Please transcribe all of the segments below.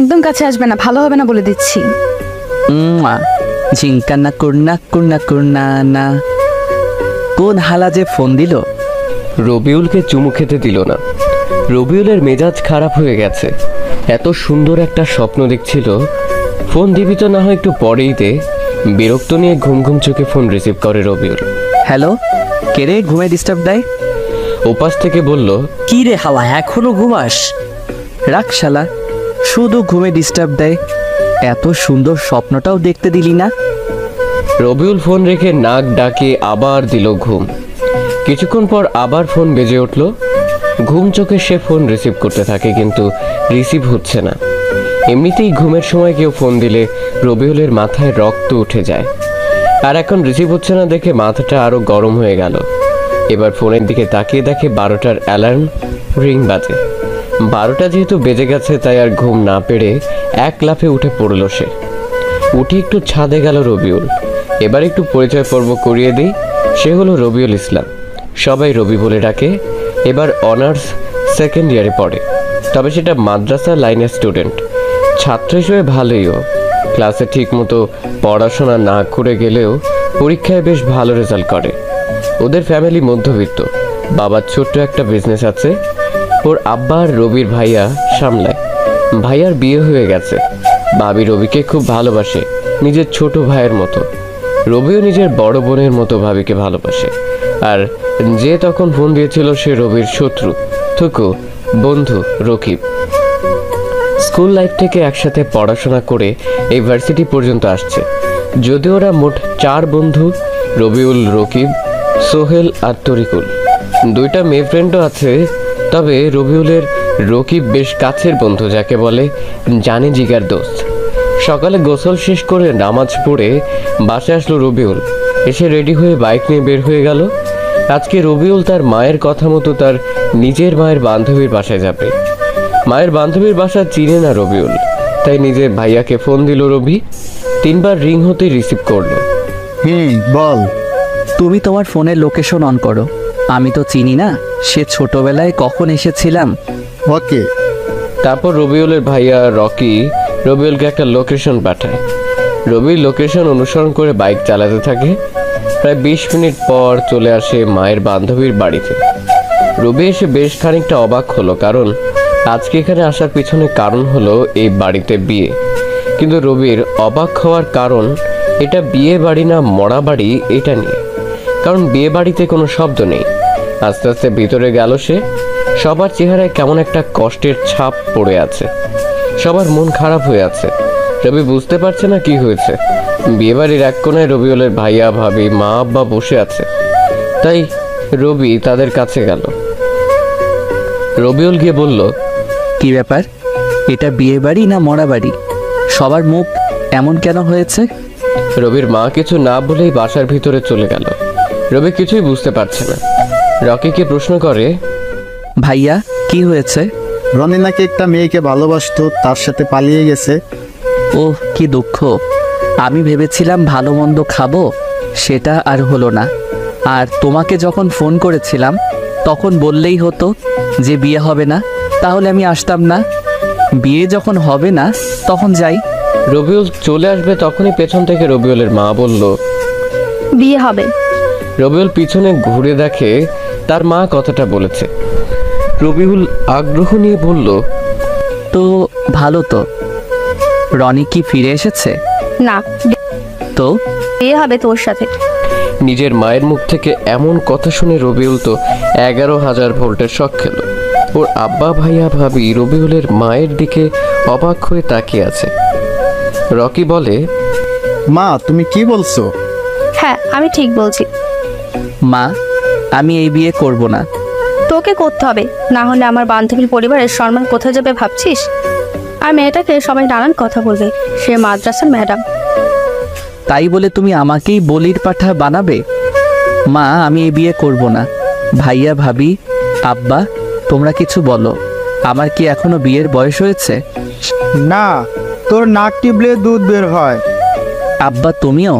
একদম কাছে আসবে না, ভালো হবে না বলে দিচ্ছি। ঝিঙ্কা না করনা করনা করনা না। কোন হালা যে ফোন দিল? রবিউলকে চুমু খেতে দিল না। রবিউলের মেজাজ খারাপ হয়ে গেছে। এত সুন্দর একটা স্বপ্ন দেখছিল। ফোন দিবি তো না হয় একটু পরেই দে। বিরক্ত নিয়ে ঘুম ঘুম চোখে ফোন রিসিভ করে রবিউল। হ্যালো, কে রে ঘুমে ডিস্টার্ব দেয়? ওপাশ থেকে বলল, কি রে হালা, এখনো ঘুমাস? রাখ শালা, শুধু ঘুমে ডিস্টার্ব দেয়। এত সুন্দর স্বপ্নটাও দেখতে দিলি না। রবিউল ফোন রেখে নাক ডাকে আবার দিল ঘুম। কিছুক্ষণ পর আবার ফোন বেজে উঠল। ঘুম চোখে সে ফোন রিসিভ করতে থাকে, কিন্তু রিসিভ হচ্ছে না। এমনিতেই ঘুমের সময় কেউ ফোন দিলে রবিউলের মাথায় রক্ত উঠে যায়। আর এখন রিসিভ হচ্ছে না দেখে মাথাটা আরো গরম হয়ে গেল। এবার ফোনের দিকে তাকিয়ে দেখে 12টার অ্যালার্ম রিং বাজে। 12টা যেহেতু বেজে গেছে, তাই আর ঘুম না পেরে এক লাফে উঠে পড়ল সে। উঠে একটু ছাদে গেল রবিউল। এবার একটু পরিচয় পর্ব করিয়ে দিই। সে হলো রবিউল ইসলাম, সবাই রবি বলে ডাকে। এবার অনার্স সেকেন্ড ইয়ারে পড়ে, তবে সেটা মাদ্রাসা লাইনের স্টুডেন্ট। ছাত্র হিসেবে ভালোইও, ক্লাসে ঠিক মতো পড়াশোনা না করে গেলেও পরীক্ষায় বেশ ভালো রেজাল্ট করে। ওদের ফ্যামিলি মধ্যবিত্ত, বাবার ছোট্ট একটা বিজনেস আছে। ওর আব্বা আর রবির ভাইয়া সামলায়। ভাইয়ার বিয়ে হয়ে গেছে। ভাবি রবিকে খুব ভালোবাসে, নিজের ছোট ভাইয়ের মতো। রবিও নিজের বড় বোনের মতো ভাবিকে ভালোবাসে। আর যে তখন ফোন দিয়েছিল সে রবির শত্রু, থুকু বন্ধু রকিব। স্কুল লাইফ থেকে একসাথে পড়াশোনা করে এই ভার্সিটি পর্যন্ত আসছে। যদিও ওরা মোট 4 বন্ধু, রবিউল, রকিব, সোহেল আর তরিকুল। 2টা মেয়ে ফ্রেন্ডও আছে, তবে রবিউলের রকিব বেশ কাছের বন্ধু, যাকে বলে জানে জিগার দোস্ত। সকালে গোসল শেষ করে নামাজ পড়ে বাসে আসলো রবিউল। এসে রেডি হয়ে বাইক নিয়ে বের হয়ে গেল। আজকে রবিউল তার মায়ের কথা মতো তার নিজের মায়ের বান্ধবীর বাসায় যাবে। মায়ের বান্ধবীর বাসা চিনে না রবিউল, তাই নিজের ভাইয়াকে ফোন দিল রবি। 3বার রিং হতে রিসিভ করলো। বল। তুমি তোমার ফোনের লোকেশন অন করো। আমি তো চিনি না সে ছোটবেলায় কখন এসেছিলাম। ওকে। তারপর রবিউলের ভাইয়া রকি রবিউলকে একটা লোকেশন পাঠায়। রবি লোকেশন অনুসরণ করে বাইক চালাতে থাকে। প্রায় 20 মিনিট পর চলে আসে মায়ের বান্ধবীর বাড়িতে। রবি এসে বেশ খানিকটা অবাক হলো, কারণ আজকে এখানে আসার পিছনে কারণ হলো এই বাড়িতে বিয়ে। কিন্তু রবির অবাক হওয়ার কারণ এটা বিয়ে বাড়ি না মরা বাড়ি এটা নিয়ে, কারণ বিয়ে বাড়িতে কোনো শব্দ নেই। আস্তে আস্তে ভিতরে গেল সে। সবার চেহারায় কেমন একটা কষ্টের ছাপ পড়ে আছে, সবার মন খারাপ হয়ে আছে। রবি বুঝতে পারছে না কি হয়েছে। বিয়েবাড়ির এক কোণায় রবিউলের ভাইয়া ভাবি মা আব্বা বসে আছে, তাই রবি তাদের কাছে গেল। রবিউল গিয়ে বলল, কি ব্যাপার, এটা বিয়ে বাড়ি না মরা বাড়ি? সবার মুখ এমন কেন হয়েছে? রবির মা কিছু না বলেই বাসার ভিতরে চলে গেল। রবি কিছুই বুঝতে পারছে না। রকিকে প্রশ্ন করে, ভাইয়া কি হয়েছে? রনি নাকি একটা মেয়েকে ভালোবাসতো, তার সাথে পালিয়ে গেছে। ওহ, কি দুঃখ। আমি ভেবেছিলাম ভালো মন্দ খাবো, সেটা আর হলো না। আর তোমাকে যখন ফোন করেছিলাম তখন বললেই হতো যে বিয়ে হবে না, তাহলে আমি আসতাম না। বিয়ে যখন হবে না তখন যাই। রবিউল চলে আসবে তখনই পেছন থেকে রবিউলের মা বলল, বিয়ে হবে। রবিউল পিছনে ঘুরে দেখে তার মা কথাটা বলেছে। রবিউল আগ্রহ নিয়ে বলল, তো ভালো তো। রনি কি ফিরে এসেছে? না, তো বিয়ে হবে তোর সাথে। নিজের মায়ের মুখ থেকে এমন কথা শুনে রবিউল তো 11,000 ভোল্টের শক খেল। ওর আব্বা ভাইয়া ভাবি রবিউলের মায়ের দিকে অবাক হয়ে তাকিয়ে আছে। রকি বলে, মা তুমি কি বলছো? হ্যাঁ, আমি ঠিক বলছি। মা, আমি এই বিয়ে করব না। তোকে করতে হবে, না হলে আমার বান্ধবীর পরিবারের সম্মান কোথায় যাবে ভাবছিস? আর মেয়েটাকে সবাই নানান কথা বলবে, সে মাদ্রাসার ম্যাডাম। তাই বলে তুমি আমাকেই বলির পাঠা বানাবে? মা, আমি এই বিয়ে করব না। ভাইয়া ভাবি আব্বা, তোমরা কিছু বলো। আমার কি এখনো বিয়ের বয়স হয়েছে? না, তোর নাক টিপলে দুধ বের হয়। আব্বা তুমিও?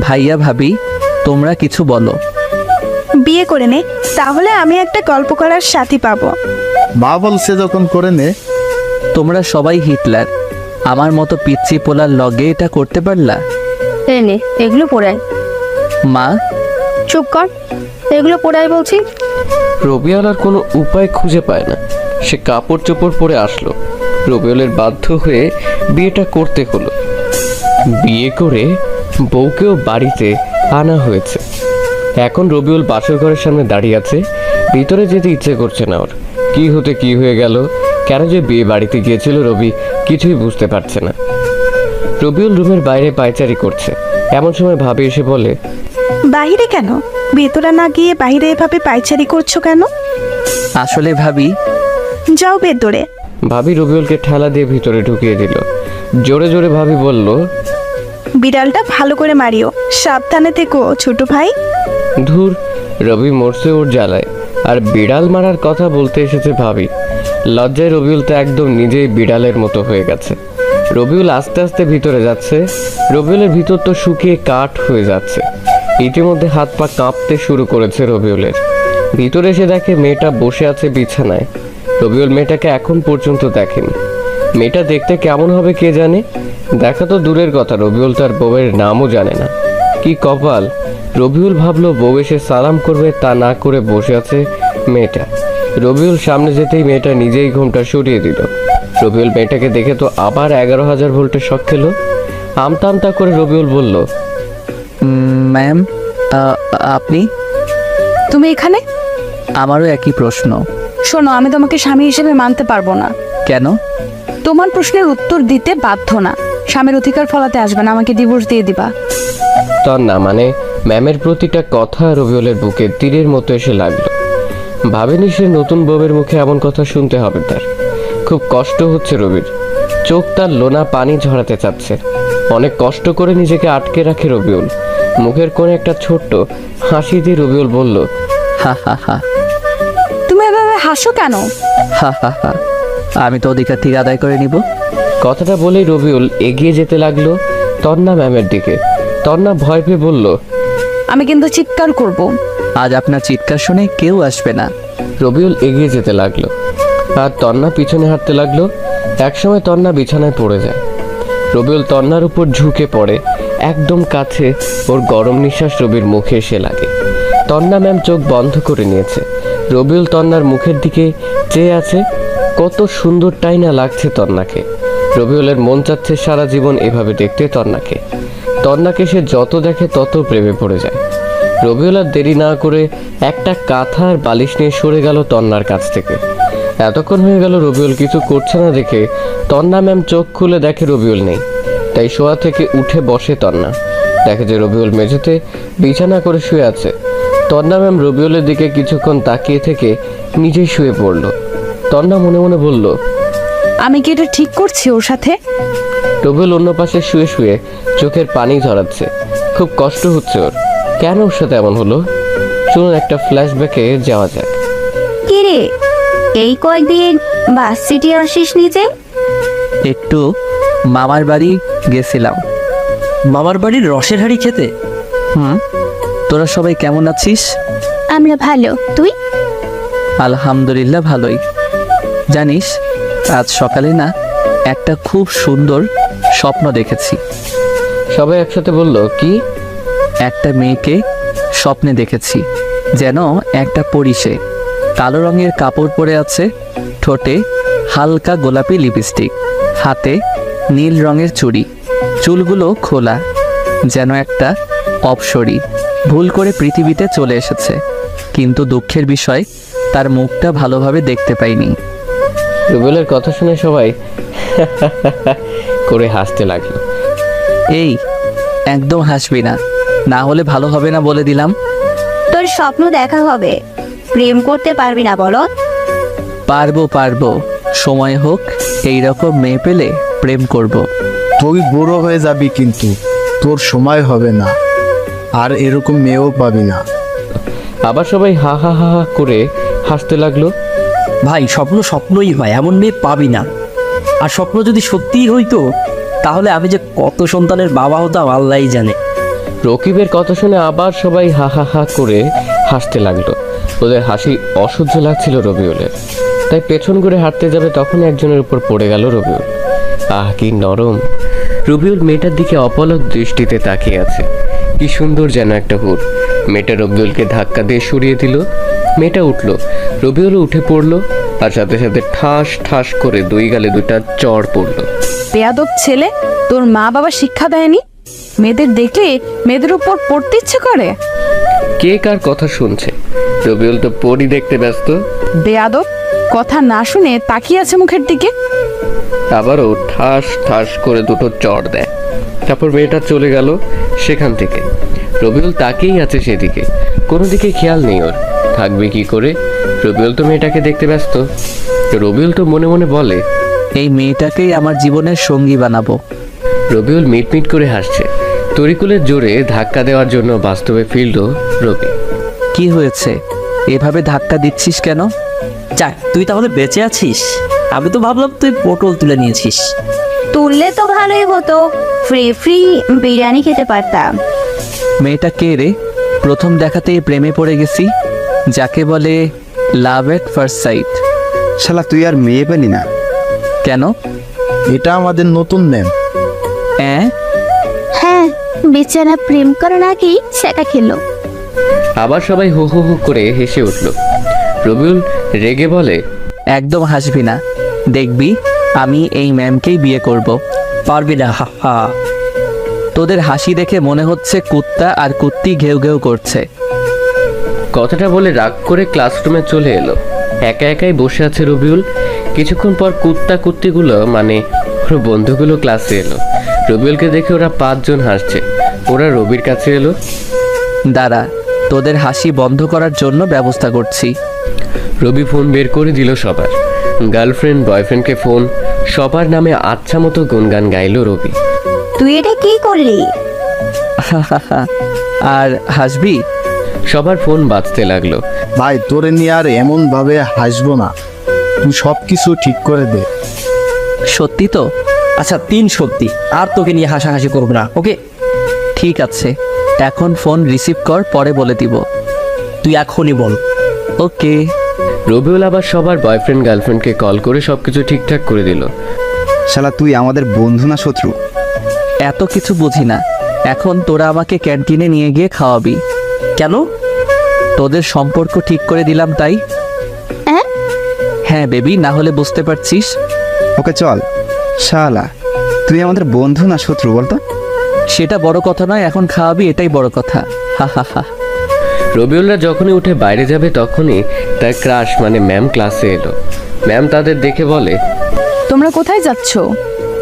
ভাইয়া ভাবি তোমরা কিছু বলো। বিয়ে করে নে, তাহলে আমি একটা গল্প করার সাথী পাবো। মা বলছে যখন করে নে। তোমরা সবাই হিটলার, আমার মতো পিচ্চি পোলার লগে এটা করতে পারলা? এই নে এগুলো পরে আয়। মা, চুপ কর, এগুলো পরে আয় বলছি। রবিউল আর কোনো উপায় খুঁজে পায় না, সে কাপড় চোপড় পরে আসলো। রবিউলের বাধ্য হয়ে বিয়েটা করতে হলো। বিয়ে করে বউকেও বাড়িতে আনা হয়েছে। এখন রবিউল বাসর ঘরের সামনে দাঁড়িয়ে আছে, ভিতরে যেতে ইচ্ছে করছে না ওর। কি হতে কি হয়ে গেল, কেন যে বিয়ে বাড়িতে গিয়েছিল রবি কিছুই বুঝতে পারছে না। রবিউল রুমের বাইরে পায়চারি করছে, এমন সময় ভাবি এসে বলে, বাহিরে কেন? ভেতরে না গিয়ে বাইরে এভাবে পায়চারি করছো কেন? আসলে ভাবি, যাও ভেতরে। ভাবি রবিউলকে ঠেলা দিয়ে ভিতরে ঢুকিয়ে দিল। জোরে জোরে ভাবি বলল, বিড়ালটা ভালো করে মারিও, সাবধানে থেকো ছোট ভাই। ধুর, রবি মরছে ওর জ্বালায়, আর বিড়াল মারার কথা বলতে এসেছে ভাবি। লজ্জায় রবিউল তো একদম নিজেই বিড়ালের মতো হয়ে গেছে। রবিউল আস্তে আস্তে ভিতরে যাচ্ছে। রবিউলের ভিতর তো শুকিয়ে কাঠ হয়ে যাচ্ছে। ইতিমধ্যে হাত পা কাঁপতে শুরু করেছে রবিউলের। ভিতরে এসে দেখে মেয়েটা বসে আছে বিছানায়। রবিউল মেয়েটাকে এখন পর্যন্ত দেখেনি। মেয়েটা দেখতে কেমন হবে কে জানে, দেখা তো দূরের কথা, রবিউল তার বউয়ের নামও জানে না। কি কপাল! রবিউল ভাবলো বউ এসে সালাম করবে, তা না করে বসে আছে মেয়েটা। রবিউল সামনে যেতেই মেয়েটা নিজেই ঘোমটা সরিয়ে দিল। রবিউল মেয়েটাকে দেখে তো আবার 11,000 ভোল্টের শক খেলো। আমতা আমতা করে রবিউল বলল, ম্যাম, আপনি? তুমি এখানে? আমারও একই প্রশ্ন। শোনো, আমি তোমাকে স্বামী হিসেবে মানতে পারবো না। কেন? তোমার প্রশ্নের উত্তর দিতে বাধ্য না। স্বামীর অধিকার ফলাতে আসবে না, আমাকে ডিভোর্স দিয়ে দিবা। তন্না মানে ম্যামের প্রতিটা কথা রবিউলের বুকে তীরের মতো এসে লাগলো। ভাবেনি সে নতুন বউয়ের মুখে এমন কথা শুনতে হবে তার। খুব কষ্ট হচ্ছে রবির, চোখ তার লোনা পানি ঝরাতে চাচ্ছে। অনেক কষ্ট করে নিজেকে আটকে রাখে রবিউল। মুখের কোণে একটা ছোট্ট হাসি দিয়ে রবিউল বলল, হা হা হা তুমি এভাবে হাসো কেন? হা হা হা, আমি তো অধিকার ঠিক আদায় করে নিব। কথাটা বলেই রবিউল এগিয়ে যেতে লাগলো তন্না ম্যামের দিকে। তন্না ভয় পেয়ে বলল, আমি কিন্তু চিৎকার করব। আজ আপনার চিৎকার শুনে কেউ আসবে না। রবিউল এগিয়ে যেতে লাগলো আর তন্না পিছনে হাঁটতে লাগলো। একসময় তন্না বিছানায় পড়ে যায়। রবিউল তন্নার উপর ঝুঁকে পড়ে, একদম কাছে। ওর গরম নিঃশ্বাস রবির মুখে এসে লাগে। তন্না ম্যাম চোখ বন্ধ করে নিয়েছে। রবিউল তন্নার মুখের দিকে চেয়ে আছে। কত সুন্দরটাই না লাগছে তন্নাকে। রবিউলের মন চাচ্ছে সারা জীবন এভাবে দেখতে তন্নাকে। তন্নাকে সে যত দেখে তত প্রেমে পড়ে যায়। রবিউল আর দেরি না করে একটা কাঁথা আর বালিশ নিয়ে সরে গেল তন্নার কাছ থেকে। এতক্ষণ হয়ে গেল রবিউল কিছু করছে না দেখে তন্না ম্যাম চোখ খুলে দেখে রবিউল নেই। তাই শোয়া থেকে উঠে বসে তন্না, দেখে যে রবিউল মেঝেতে বিছানা করে শুয়ে আছে। তন্না ম্যাম রবিউলের দিকে কিছুক্ষণ তাকিয়ে থেকে নিজেই শুয়ে পড়ল। তন্না মনে মনে বলল, আমি কি এটা ঠিক করছি ওর সাথে? রবিউল অন্য পাশে শুয়ে শুয়ে চোখের পানি ঝরাচ্ছে। খুব কষ্ট হচ্ছে ওর। কেন ওর সাথে এমন হলো? চলুন একটা ফ্ল্যাশব্যাকে যাওয়া যাক। কিরে, এই কয়েকদিন বাস সিটি আসিস নিজে? একটু মামার বাড়ি গেছিলাম। মামার বাড়ির রসের হাঁড়ি খেতে? তোরা সবাই কেমন আছিস? আমরা ভালো, তুই? আলহামদুলিল্লাহ ভালোই। জানিস, আজ সকালে না একটা খুব সুন্দর স্বপ্ন দেখেছি। সবাই একসাথে বলল, কি? একটা মেয়েকে স্বপ্নে দেখেছি, যেন একটা পরী। সে কালো রঙের কাপড় পরে আছে, ঠোঁটে হালকা গোলাপি লিপস্টিক, হাতে নীল রঙের চুড়ি, চুলগুলো খোলা, যেন একটা অপসরী ভুল করে পৃথিবীতে চলে এসেছে। কিন্তু দুঃখের বিষয়, তার মুখটা ভালোভাবে দেখতে পাইনি। রুবেলের কথা শুনে সবাই করে হাসতে লাগলো। এই, একদম হাসবি না, না হলে ভালো হবে না বলে দিলাম। তোর স্বপ্ন দেখা হবে, প্রেম করতে পারবি না বলো? পারবো পারবো, সময় হোক, এইরকম মেয়ে পেলে প্রেম করব। তুই বুড়ো হয়ে যাবি, কিন্তু তোর সময় হবে না, আর এরকম মেয়েও পাবি না। আবার সবাই হা হা হা হা করে হাসতে লাগলো। ভাই, স্বপ্ন স্বপ্নই হয়, এমন মেয়ে পাবি না। আর স্বপ্ন যদি সত্যিই হইতো, তাহলে আমি যে কত সন্তানের বাবা হতাম আল্লাহই জানে। রকিবের কথা শুনে আবার সবাই হা হা হা করে হাসতে লাগলো। ওদের হাসি অসহ্য লাগছিল রবিউলের। তাই পেছন ঘুরে হাঁটতে যাবে তখন একজনের উপর পড়ে গেল রবিউল। আহ কি নরম! রবিউল মেয়েটার দিকে অপলক দৃষ্টিতে তাকিয়ে আছে। কি সুন্দর যেন একটা হুর। মেয়েটা রবিউলকে ধাক্কা দিয়ে সরিয়ে দিল। মেয়েটা উঠল, রবিউলও উঠে পড়লো, আর সাথে সাথে ঠাস ঠাস করে দুই গালে দুটা চড় পড়লো। বেয়াদব ছেলে, তোর মা বাবা শিক্ষা দেয়নি? মেয়েদের দেখলে মেয়েদের উপর পড়তে ইচ্ছে করে? কে কার কথা শুনছে? রবিউল তো পরী দেখতে ব্যস্ত। বেয়াদব, কথা না শুনে তাকিয়ে আছে মুখের দিকে। আবারও ঠাস ঠাস করে দুটো চড় দেয়। তারপর মেয়েটা চলে গেল সেখান থেকে। রবিউল তাকিয়েই আছে সেদিকে, কোনো দিকে খেয়াল নেই ওর। থাকবে কি করে? রবিউল তো মেয়েটাকে দেখতে ব্যস্ত। রবিউল তো মনে মনে বলে, এই মেয়েটাকেই আমার জীবনের সঙ্গী বানাবো। রবিউল মিটমিট করে হাসছে। তরিকুলের জোরে ধাক্কা দেওয়ার জন্য বাস্তবে ফিরল রবি। কি হয়েছে? এভাবে ধাক্কা দিচ্ছিস কেন? যাক, তুই তাহলে বেঁচে আছিস। আমি তো ভাবলাম তুই পটল তুলে নিয়েছিস। তুললে তো ভালোই হতো, ফ্রি ফ্রি বিরিয়ানি খেতে পারতাম। মেয়েটা কে রে? প্রথম দেখাতেই প্রেমে পড়ে গেছি, যাকে বলে লাভ এট ফার্স্ট সাইট। শালা তুই আর মেয়ে পেলি না? কেন? এটা আমাদের নতুন ম্যাম। হ্যাঁ, বেচারা প্রেম করার আগেই সেটা খেলো। আবার সবাই হু হু হু করে হেসে উঠল। রবিউল রেগে বলে, একদম হাসবি না, দেখবি আমি এই ম্যামকেই বিয়ে করব। পারবি না, হা হা। তোদের হাসি দেখে মনে হচ্ছে কুত্তা আর কুত্তি ঘেউ ঘেউ করছে। কথাটা বলে রাগ করে ক্লাসরুমে চলে এলো। একা একাই বসে আছে রবিউল। কিছুক্ষণ পর কুত্তা কুত্তিগুলো মানে ওর বন্ধুগুলো ক্লাসে এলো। রবিউলকে দেখে ওরা 5 জন হাসছে। ওরা রবির কাছে এলো। দাঁড়া, তোদের হাসি বন্ধ করার জন্য ব্যবস্থা করছি। রবি ফোন বের করে দিল সবার। গার্লফ্রেন্ড বয়ফ্রেন্ডকে ফোন, সবার নামে আচ্ছা মতো গুনগান গাইলো রবি। তুই এটা কি করলি? আর হাসবি? সবার ফোন বাজতে লাগলো। ভাই তোরে নিয়ে আর এমন ভাবে হাসবো না, তুই সব কিছু ঠিক করে দে। সত্যি তো? আচ্ছা, 3 সত্যি, আর তোকে নিয়ে হাসাহাসি করবো না, ওকে? ঠিক আছে, এখন ফোন রিসিভ কর, পরে বলে দিব। তুই এখনই বল। ওকে। রবিউল আবার সবার বয়ফ্রেন্ড গার্লফ্রেন্ডকে কল করে সবকিছু ঠিকঠাক করে দিল। শালা তুই আমাদের বন্ধু না শত্রু? এত কিছু বুঝি না, এখন তোরা আমাকে ক্যান্টিনে নিয়ে গিয়ে খাওয়াবি। কেন? তোদের সম্পর্ক ঠিক করে দিলাম তাই। হ্যাঁ বেবি, না হলে বুঝতে পারছিস। ওকে চল। শালা তুই আমাদের বন্ধু না শত্রু বলতো? সেটা বড় কথা নয়, এখন খাওয়াবি, এটাই বড় কথা। হা হা হা। রবিউলরা যখনই উঠে বাইরে যাবে তখনই তার ক্রাশ মানে ম্যাম ক্লাসে এলো। ম্যাম তাদের দেখে বলে, তোমরা কোথায় যাচ্ছ?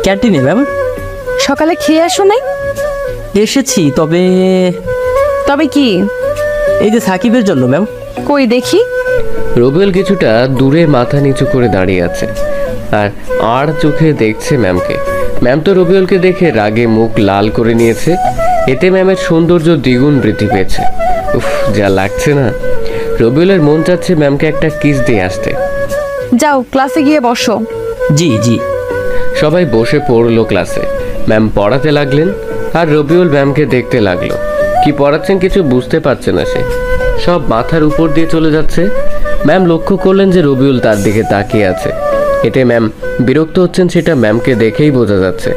ক্যান্টিনে ম্যাম। সকালে খেয়ে আসো নাই? এসেছি, তবে তবে কি? এই যে সাকিবের জন্য ম্যাম। কই দেখি। রবিউল কিছুটা দূরে মাথা নিচু করে দাঁড়িয়ে আছে আর চোখে দেখছে ম্যামকে। ম্যাম তো রবিউলকে দেখে রাগে মুখ লাল করে নিয়েছে। এতে ম্যামের সৌন্দর্য দ্বিগুণ বৃদ্ধি পেয়েছে। উফ, যা লাগছে না। রবিউলের মন চাচ্ছে ম্যামকে একটা কিস দিয়ে আসতে। যাও ক্লাসে গিয়ে বসো। জি জি। সবাই বসে পড়লো ক্লাসে। ম্যাম পড়াতে লাগলেন আর রবিউল ম্যামকে দেখতে লাগলো। কি পড়াচ্ছেন কিছু বুঝতে পারছে না সে, সব মাথার উপর দিয়ে চলে যাচ্ছে। ম্যাম লক্ষ্য করলেন যে রবিউল তার দিকে তাকিয়ে আছে। এতে ম্যাম বিরক্ত হচ্ছেন সেটা ম্যামকে দেখেই বোঝা যাচ্ছে।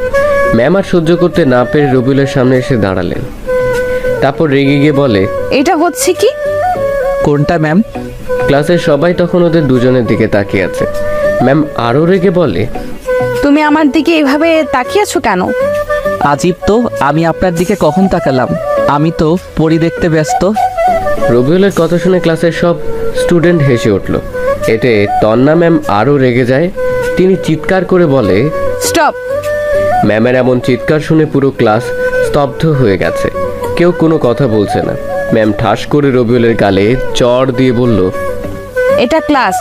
ম্যাম আর সহ্য করতে না পেরে রবিউলের সামনে এসে দাঁড়ালেন। তারপর রেগে গিয়ে বলে, এটা হচ্ছে কি? কোনটা ম্যাম? ক্লাসের সবাই তখন ওদের দুজনের দিকে তাকিয়ে আছে। ম্যাম আরও রেগে বলে, তুমি আমার দিকে এভাবে তাকিয়ে আছো কেন? আজীব তো, আমি আপনার দিকে কখন তাকালাম? আমি তো পরি দেখতে ব্যস্ত। রবিউলের কথা শুনে ক্লাসের সব স্টুডেন্ট হেসে উঠল। এতে তন্না ম্যাম আরও রেগে যায়। তিনি চিৎকার করে বলে, স্টপ! ম্যামের এমন চিৎকার শুনে পুরো ক্লাস স্তব্ধ হয়ে গেছে। কেউ কোনো কথা বলছে না। ম্যাম ঠাস করে রবিউলের গালে চড় দিয়ে বলল, এটা ক্লাস,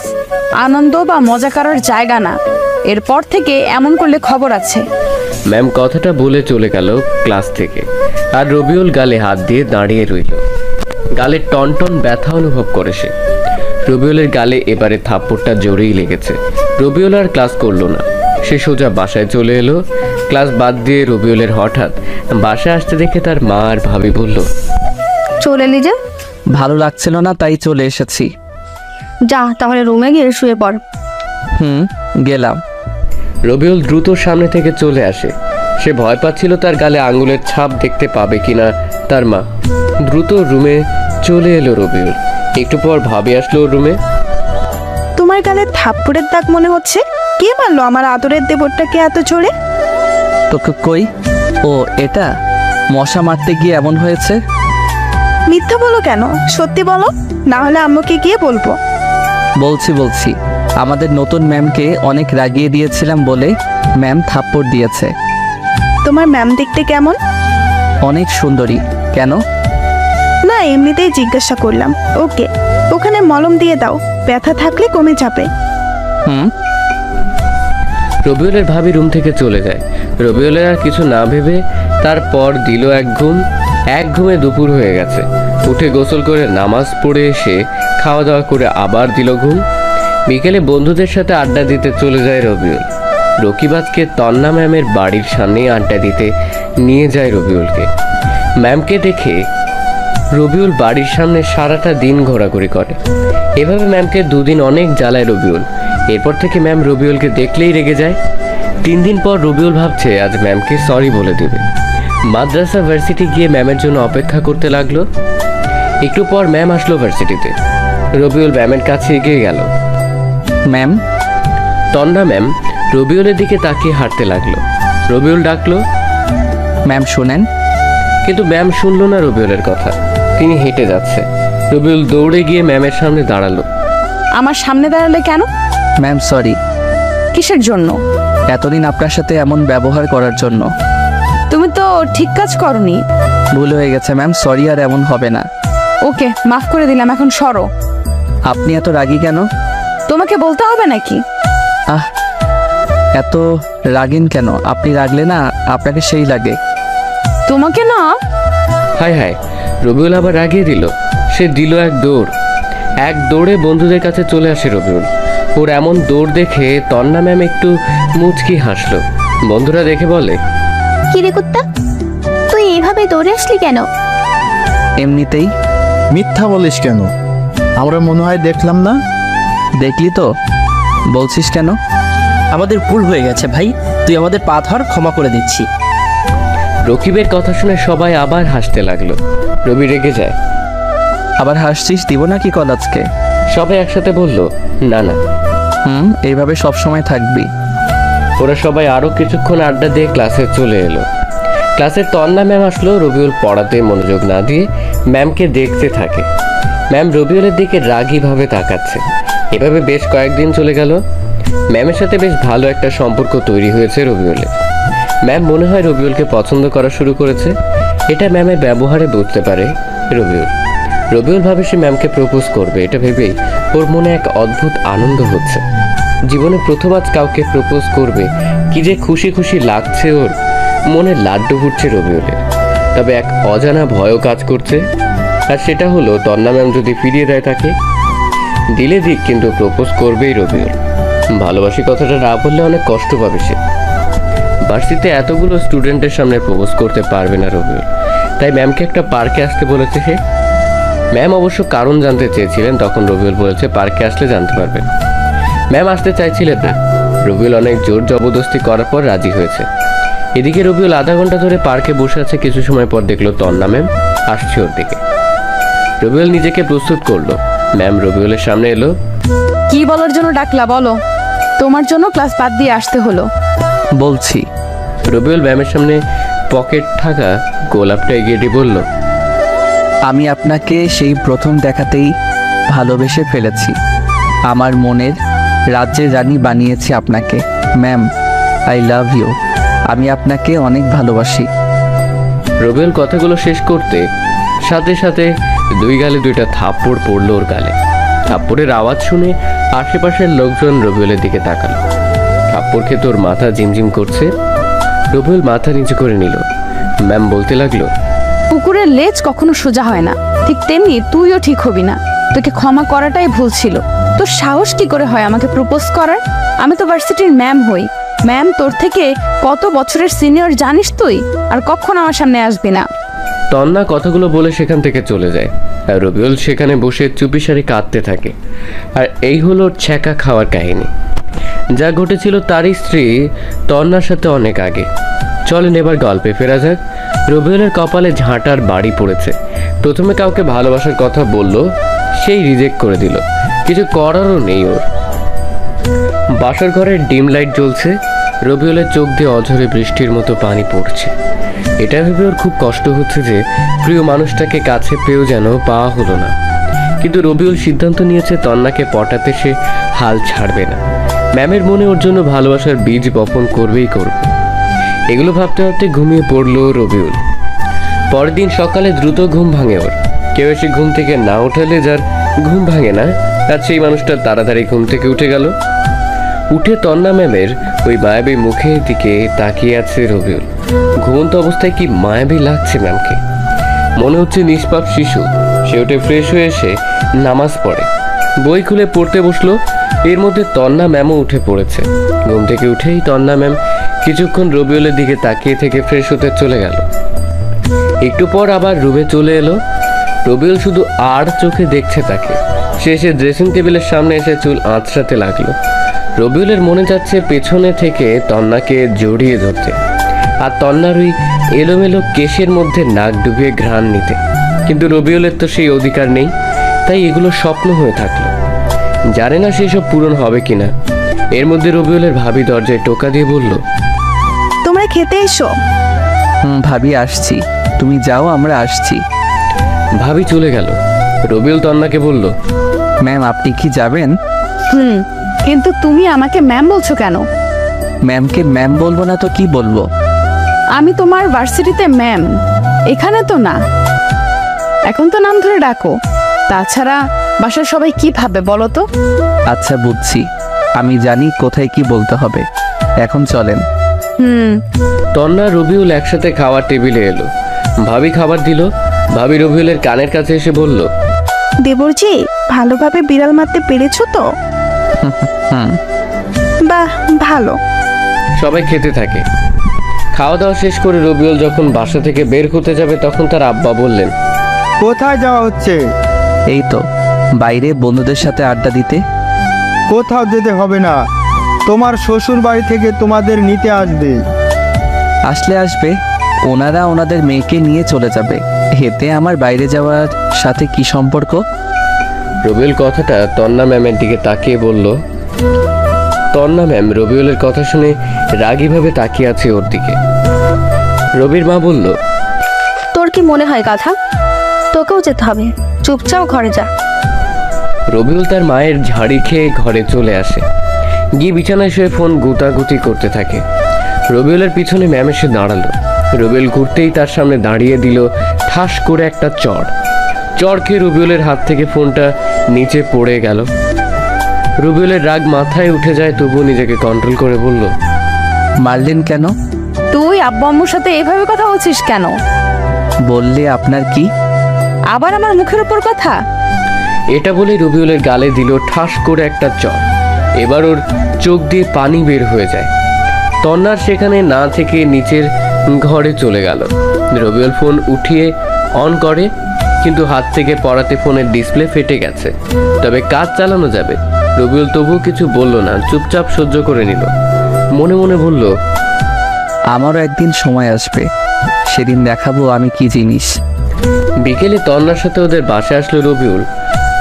আনন্দ বা মজা করার জায়গা না। এরপর থেকে এমন করলে খবর আছে। ম্যাম কথাটা বলে চলে গেল ক্লাস থেকে। আর রবিউল গালে হাত দিয়ে দাঁড়িয়ে রইল। গালে টনটন ব্যথা অনুভব করে সে। রবিউলের গালে এবারে থাপ্পড়টা জোরেই লেগেছে। রবিউল আর ক্লাস করলো না, সে সোজা বাসায় চলে এলো। ক্লাস বাদ দিয়ে রবিউলের হঠাৎ বাসায় আসতে দেখে তার মা আর ভাবি বলল, চলে এলি যে? ভালো লাগছিল না তাই চলে এসেছি। যা তাহলে রুমে গিয়ে শুয়ে পড়। গেলাম। রবিউল দ্রুত সামনে থেকে চলে আসে। সে ভয় পাচ্ছিল তার গালে আঙুলের ছাপ দেখতে পাবে কিনা তার মা। দ্রুত রুমে চলে এলো রবিউল। একটু পর ভাবি আসলো ওর রুমে। তোমার গালে থাপ্পড়ের দাগ মনে হচ্ছে। কে মারলো আমার আদরের দেবরটাকে এত জোরে? তোকে কই? ও এটা মশা মারতে গিয়ে এমন হয়েছে। মিথ্যা বলো কেন? সত্যি বলো, না হলে আম্মুকে গিয়ে বলবো। বলছি আমাদের নতুন ম্যামকে অনেক রাগিয়ে দিয়েছিলাম বলে ম্যাম থাপ্পড় দিয়েছে। তোমার ম্যাম দেখতে কেমন? অনেক সুন্দরী। কেন? না, এমনিতেই জিজ্ঞাসা করলাম। ওকে, ওখানে মলম দিয়ে দাও, ব্যথা থাকলে কমে যাবে। রবিউলের ভাবি রুম থেকে চলে যায়। রবিউলের আর কিছু না ভেবে তারপর দিল এক ঘুমে দুপুর হয়ে গেছে। উঠে গোসল করে নামাজ পড়ে এসে খাওয়া দাওয়া করে আবার দিল ঘুম। বিকেলে বন্ধুদের সাথে আড্ডা দিতে চলে যায় রবিউল। রকিবাজকে তন্না ম্যামের বাড়ির সামনেই আড্ডা দিতে নিয়ে যায় রবিউলকে। ম্যামকে দেখে রবিউল বাড়ির সামনে সারাটা দিন ঘোরাঘুরি করে। এভাবে ম্যামকে দুদিন অনেক জ্বালায় রবিউল। এরপর থেকে ম্যাম রবিউলকে দেখলেই রেগে যায়। 3 দিন পর রবিউল ভাবছে আজ ম্যামকে সরি বলে দেবে। মাদ্রাসা ভার্সিটি গিয়ে ম্যামের জন্য অপেক্ষা করতে লাগলো। একটু পর ম্যাম আসলো ভার্সিটিতে। রবিউল ম্যামের কাছে এগিয়ে গেল। ম্যাম। তন্না ম্যাম রবিউলের দিকে তাকিয়ে হাঁটতে লাগলো। রবিউল ডাকলো, ম্যাম শুনেন। কিন্তু ম্যাম শুনলো না রবিউলের কথা। তিনি হেঁটে যাচ্ছে। রবিউল দৌড়ে গিয়ে ম্যামের সামনে দাঁড়ালো। আমার সামনে দাঁড়ালে কেন? Ma'am sorry. কিসের জন্য? এতদিন আপনার সাথে এমন ব্যবহার করার জন্য। তুমি তো ঠিক কাজ করনি। ভুল হয়ে গেছে ম্যাম, সরি আর এমন হবে না। ওকে, মাফ করে দিলাম, এখন সরো। আপনি এত রাগী কেন? তোমাকে বলতে হবে নাকি? আহ, এত রাগেন কেন? আপনি রাগলে না আপনাকে সেই লাগে। তোমাকে না। হায় হায়, রবিউল আবার রাগিয়ে দিল। সে দিল এক দৌড়ে বন্ধুদের কাছে চলে আসে রবিউল। ওর এমন দৌড় দেখে তন্না ম্যাম একটু মুচকি হাসলো। বন্ধুরা দেখে বলে, কি রে কুত্তা, তুই এইভাবে দৌড়ে আসলি কেন? এমনিতেই। মিথ্যা বলিস কেন? আমরা মনে হয় দেখলাম না। দেখলি তো, বলছিস কেন? আমাদের ভুল হয়ে গেছে ভাই, তুই আমাদের পা ধর, ক্ষমা করে দিচ্ছি। রকিবের কথা শুনে সবাই আবার হাসতে লাগলো। রবি রেগে যায়। আবার হাসছিস? দিব নাকি কল আজকে? সবাই একসাথে বলল, না না। এইভাবে সব সময় থাকবি। ওরা সবাই আরো কিছুক্ষণ আড্ডা দিয়ে ক্লাসে চলে এলো। ক্লাসে তন্না ম্যাম আসলো। রবিউল পড়াতে মনোযোগ না দিয়ে ম্যামকে দেখতে থাকে। ম্যাম রবিউলের দিকে রাগীভাবে তাকাচ্ছে। এভাবে বেশ কয়েকদিন চলে গেল। ম্যামের সাথে বেশ ভালো একটা সম্পর্ক তৈরি হয়েছে রবিউলের। ম্যাম মনে হয় রবিউলকে পছন্দ করা শুরু করেছে। এটা ম্যামের ব্যবহারে বুঝতে পারে রবিউল ভাবে সে ম্যামকে প্রপোজ করবে। এটা ভেবেই ওর মনে এক অদ্ভুত আনন্দ হচ্ছে। জীবনে প্রথম আজ কাউকে প্রপোজ করবে, কি যে খুশি খুশি লাগছে ওর। মনে লাড্ডু ফুটছে রবিউলের। তবে এক অজানা ভয়ও কাজ করছে, আর সেটা হলো তন্না ম্যাম যদি ফিরিয়ে দেয় তাকে। দিলে দিক, কিন্তু প্রপোজ করবেই রবিউল। ভালোবাসি কথাটা না বললে অনেক কষ্ট পাবে সে। ভার্সিটিতে এতগুলো স্টুডেন্টের সামনে প্রপোজ করতে পারবে না রবিউল, তাই ম্যামকে একটা পার্কে আসতে বলেছে সে। ম্যাম অবশ্য কারণ জানতে চেয়েছিলেন, তখন রবিউল বলেছে পার্কে আসলে জানতে পারবেন। ম্যাম আসতে চাইছিলেন না। রবিউল অনেক জোর জবরদস্তি করার পর রাজি হয়েছে। এদিকে রবিউল আধা ঘন্টা ধরে পার্কে বসে আছে। কিছু সময় পর দেখলো তন্না ম্যাম আসছে ওর দিকে। রবিউল নিজেকে প্রস্তুত করলো। ম্যাম রবিউলের সামনে এলো। কি বলার জন্য ডাকলা বলো? তোমার জন্য ক্লাস বাদ দিয়ে আসতে হলো। বলছি। রবিউল ম্যামের সামনে পকেট থাকা গোলাপটা এগিয়ে দিয়ে বলল, আমি আপনাকে সেই প্রথম দেখাতেই ভালোবেসে ফেলেছি। আমার মনের রাজ্যের রানী বানিয়েছি আপনাকে। Ma'am, I love you. আমি আপনাকে অনেক ভালোবাসি। রবিউল কথাগুলো শেষ করতে সাথে সাথে দুই গালে দুইটা থাপ্পড় পড়লো ওর গালে। থাপ্পড়ের আওয়াজ শুনে আশেপাশের লোকজন রবিউলের দিকে তাকালো। থাপ্পড় খেতে ওর মাথা ঝিমঝিম করছে। রবিউল মাথা নিচু করে নিল। ম্যাম বলতে লাগলো, কুকুরের লেজ কখনো সোজা হয় না, ঠিক তেমনি তুইও ঠিক হবি না। তোকে ক্ষমা করাটাই ভুল ছিল। তোর সাহস কি করে হয় আমাকে প্রপোজ করার? আমি তো ভার্সিটির ম্যাম হই। ম্যাম তোর থেকে কত বছরের সিনিয়র জানিস তুই? আর কখনো আমার সামনে আসবি না। তন্না কথাগুলো বলে সেখান থেকে চলে যায়। আর রবিউল সেখানে বসে চুপিসারি কাঁদতে থাকে। আর এই হলো ছ্যাঁকা খাওয়ার কাহিনী। যা ঘটেছিল তারই স্ত্রী তন্নার সাথে অনেক আগে। চলেন এবার গল্পে ফেরা যাক। রবিউলের কপালে ঝাঁটার বাড়ি পড়েছে। প্রথমে কাউকে ভালোবাসার কথা বলল, সেই রিজেক্ট করে দিল। কিছু করারও নেই ওর। বাসার ঘরের ডিম লাইট জ্বলছে, রবিউলের চোখ দিয়ে অঝরে বৃষ্টির মতো পানি পড়ছে। এটা ভেবে ওর খুব কষ্ট হচ্ছে যে প্রিয় মানুষটাকে কাছে পেয়েও যেন পাওয়া হলো না। কিন্তু রবিউল সিদ্ধান্ত নিয়েছে তন্নাকে পটাতে সে হাল ছাড়বে না। ম্যামের মনে ওর জন্য ভালোবাসার বীজ বপন করবেই করবে। এগুলো ভাবতে ভাবতে ঘুমিয়ে পড়লো রবিউল। পরের দিন সকালে দ্রুত ঘুম ভাঙে ওর। কেউ এসে ঘুম থেকে না উঠালে যার ঘুম ভাঙে না, আর সেই মানুষটা তাড়াতাড়ি ঘুম থেকে উঠে গেল। উঠে তন্না ম্যামের ওই মায়াবী মুখের দিকে তাকিয়ে আছে রবিউল। ঘুমন্ত অবস্থায় কি মায়াবী লাগছে ম্যামকে। মনে হচ্ছে নিষ্পাপ শিশু। সে উঠে ফ্রেশ হয়ে এসে নামাজ পড়ে, বই খুলে পড়তে বসলো। এর মধ্যে তন্না ম্যামও উঠে পড়েছে। ঘুম থেকে উঠেই তন্না ম্যাম কিছুক্ষণ রবিউলের দিকে তাকিয়ে থেকে ফ্রেশ হতে চলে গেল। একটু পর আবার রুমে চলে এলো। রবিউল শুধু আর চোখে দেখছে তাকে। সে এসে ড্রেসিং টেবিলের সামনে এসে চুল আঁচড়াতে লাগলো। রবিউলের মনে যাচ্ছে পেছনে থেকে তন্নাকে জড়িয়ে ধরতে, আর তন্নার ওই এলোমেলো কেশের মধ্যে নাক ডুবিয়ে ঘ্রাণ নিতে। কিন্তু রবিউলের তো সেই অধিকার নেই, তাই এগুলো স্বপ্ন হয়ে থাকলো। জানে না সেসব পূরণ হবে কিনা। এর মধ্যে রবিউলের ভাবি দরজায় টোকা দিয়ে বলল, তোমরা খেতে এসো। ভাবি আসছি, তুমি যাও, আমরা আসছি। ভাবি চলে গেল। রবিউল তন্নাকে বলল, ম্যাম আপনি কি যাবেন? কিন্তু তুমি আমাকে ম্যাম বলছো কেন? ম্যামকে ম্যাম বলবো না তো কি বলবো? আমি তোমার ভার্সিটিতে ম্যাম, এখানে তো না। এখন তো নাম ধরে ডাকো। তাছাড়া বাসার সবাই কি ভাবে বলো তো? আচ্ছা বুঝছি, আমি জানি কোথায় কি বলতে হবে। এখন চলেন। তন্না রবিউল একসাথে খাওয়ার টেবিলে এলো। ভাবি খাবার দিল। ভাবি রবিউলের কানের কাছে এসে বলল, দেবরজি, ভালোভাবে বিড়াল মারতে পেরেছো তো? বাহ, ভালো। সবাই খেতে থাকে। খাওয়া দাওয়া শেষ করে রবিউল যখন বাসা থেকে বের হতে যাবে তখন তার আব্বা বললেন, কোথায় যাওয়া হচ্ছে? এই তো বাইরে বন্ধুদের সাথে আড্ডা দিতে। কোথাও যেতে হবে না, তোমার শ্বশুর বাড়ি থেকে তোমাদের নিতে আসবে। আসলে আসবে, ওনারা ওনাদের মেয়েকে নিয়ে চলে যাবে। এতে আমার বাইরে যাওয়ার সাথে কি সম্পর্ক? রবিউল কথাটা তন্না ম্যামের দিকে তাকিয়ে বলল। তন্না ম্যাম রবিউলের কথা শুনে রাগীভাবে তাকিয়ে আছে ওর দিকে। রবির মা বলল, তোর কি মনে হয় গাধা? তোকেও যেতে হবে, চুপচাপ ঘরে যা। রবিউল তার মায়ের ঝাড়ি খেয়ে ঘরে চলে আসে। গিয়ে বিছানায় শুয়ে ফোন গুতাগুতি করতে থাকে। রবিউলের পিছনে ম্যাম এসে দাঁড়ালো। রবিউল ঘুরতেই তার সামনে দাঁড়িয়ে দিল ঠাস করে একটা চড় খেয়ে রবিউলের হাত থেকে ফোনটা নিচে পড়ে গেল। রবিউলের রাগ মাথায় উঠে যায়, তবুও নিজেকে কন্ট্রোল করে বলল, মারলেন কেন? তুই আব্বু আম্মুর সাথে এভাবে কথা বলছিস কেন? বললে আপনার কি? আবার আমার মুখের উপর কথা? এটা বলে রবিউলের গালে দিল ঠাস করে একটা চড়। এবার ওর চোখ দিয়ে পানি বের হয়ে যায়। তন্নার সেখানে না থেকে নিচের ঘরে চলে গেল। রবিউল ফোন উঠিয়ে অন করে, কিন্তু হাত থেকে পড়াতে ফোনের ডিসপ্লে ফেটে গেছে। তবে কাজ চালানো যাবে। রবিউল তবুও কিছু বলল না, চুপচাপ সহ্য করে নিল। মনে মনে বলল, আমারও একদিন সময় আসবে, সেদিন দেখাবো আমি কি জিনিস। বিকেলে তন্নার সাথে ওদের বাসায় আসলো রবিউল।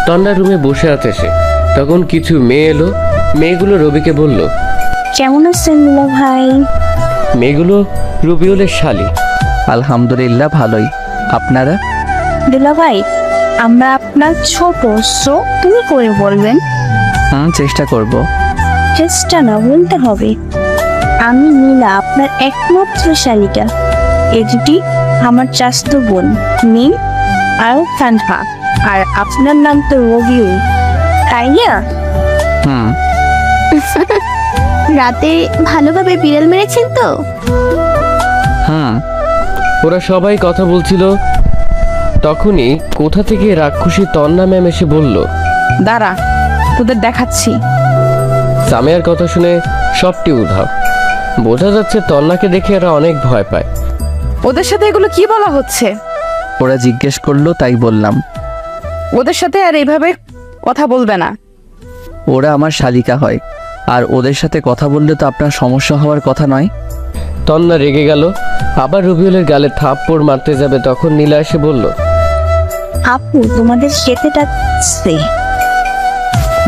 তন্নার রুমে বসে আছে সে। তখন কিছু মেয়ে এলো। মেয়েগুলো রবিকে বলল, কেমন আছেন মিলা ভাই? মেয়েগুলো রবিউলের শালি। আলহামদুলিল্লাহ ভালোই, আপনারা? দুলা ভাই, আমরা আপনার ছোট, সো তুমি করে বলবেন। চেষ্টা করব। চেষ্টা না, বলতে হবে। আমি নীলা, আপনার একমাত্র শালিকা। এটি আমার চাচাতো বোন নীল আর তানহা। আর আপনার নাম তো রবিউল, তাই না? রাতে ভালোভাবে বিড়াল মেরেছেন তো? ওরা সবাই কথা বলছিল। তখনই কোথা থেকে রাক্ষসী তন্না ম্যাম এসে বলল, দাঁড়া, তোদের দেখাচ্ছি। সামিয়ার কথা শুনে সবটি উধাও। বোঝা যাচ্ছে তন্নাকে দেখে এরা অনেক ভয় পায়। ওদের সাথে এগুলো কি বলা হচ্ছে? ওরা জিজ্ঞেস করলো তাই বললাম। ওদের সাথে আর এইভাবে কথা বলবে না। ওরা আমার শালিকা হয়, আর ওদের সাথে কথা বললে তো আপনার সমস্যা হওয়ার কথা নয়। তন্না রেগে গেল, আবার রবিউলের গালে থাপ্পড় মারতে যাবে, তখন নীলা এসে বলল, আপু তোমাদের খেতে ডাকছে।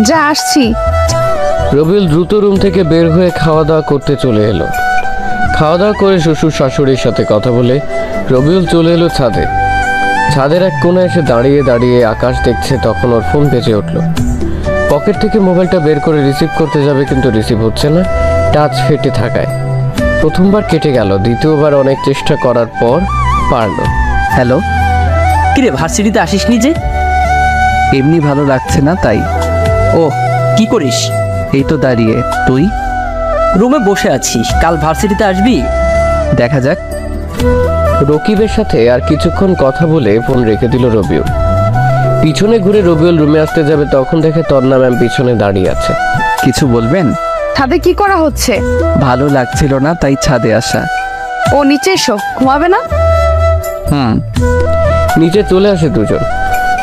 যা আসছি। রবিউল দ্রুত রুম থেকে বের হয়ে খাওয়া দাওয়া করতে চলে এলো। খাওয়া দাওয়া করে শ্বশুর শাশুড়ির সাথে কথা বলে রবিউল চলে এলো ছাদে। ছাদের এক কোণে এসে দাঁড়িয়ে দাঁড়িয়ে আকাশ দেখছে, তখন ওর ফোন বেজে উঠল। পকেট থেকে মোবাইলটা বের করে রিসিভ করতে যাবে, কিন্তু রিসিভ হচ্ছে না, টাচ ফেটে থাকায়। প্রথমবার কেটে গেল, দ্বিতীয়বার অনেক চেষ্টা করার পর পারল। হ্যালো, কিরে ভার্সিটিতে আসিসনি যে? এমনি ভালো লাগছে না তাই। ও কি করিস? এই তো দাঁড়িয়ে। তুই? রুমে বসে আছিস, কাল ভার্সিটিতে আসবি? দেখা যাক। রকিবের সাথে আর কিছুক্ষণ কথা বলে ফোন রেখে দিল রবিউল। পিছনে ঘুরে রবিউল রুমে আসতে যাবে, তখন দেখে তন্না ম্যাম পিছনে দাঁড়িয়ে আছে। কিছু বলবেন? ছাদে কি করা হচ্ছে? ভালো লাগছিল না তাই ছাদে আসা। ও নিচে এসো, ঘুমাবে না? হুম। নিচে চলে আসে দুজন।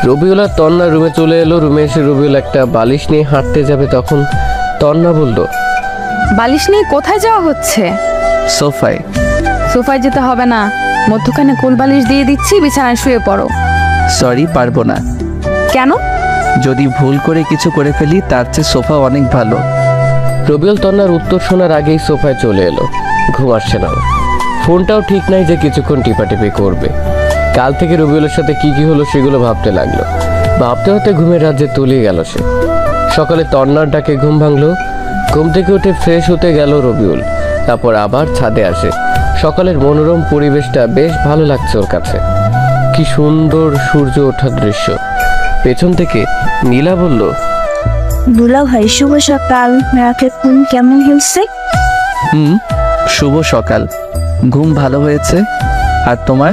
রবিউল আর তন্না রুমে চলে এলো। রুমে এসে রবিউল একটা বালিশ নিয়ে হাঁটতে যাবে, তখন তন্না বলল, বালিশ নিয়ে কোথায় যাওয়া হচ্ছে? সোফায়। সোফায় যেতে হবে না, মধ্যখানে কোল বালিশ দিয়ে দিচ্ছি, বিছানায় শুয়ে পড়ো। সরি, পারবো না। কেন? যদি ভুল করে কিছু করে ফেলি তার চেয়ে সোফা অনেক ভালো। রবিউল তন্নার উত্তর শোনার আগেই সোফায় চলে এলো। ঘুম আসছে না ওর। ফোনটাও ঠিক নাই যে কিছুক্ষণ টিপাটিপি করবে। কাল থেকে রবিউলের সাথে কি কি হলো সেগুলো ভাবতে লাগলো। ভাবতে হতে ঘুমের রাজ্যে তলিয়ে গেল সে। সকালে তন্নার ডাকে ঘুম ভাঙলো। ঘুম থেকে উঠে ফ্রেশ হতে গেল রবিউল, তারপর আবার ছাদে আসে। সকালের মনোরম পরিবেশটা বেশ ভালো লাগছে ওর কাছে। কি সুন্দর সূর্য ওঠার দৃশ্য। পেছন থেকে নীলা বলল, দুলা ভাই শুভ সকাল, রাতের ঘুম কেমন হয়েছে? হুম, শুভ সকাল। ঘুম ভালো হয়েছে। আর তোমার?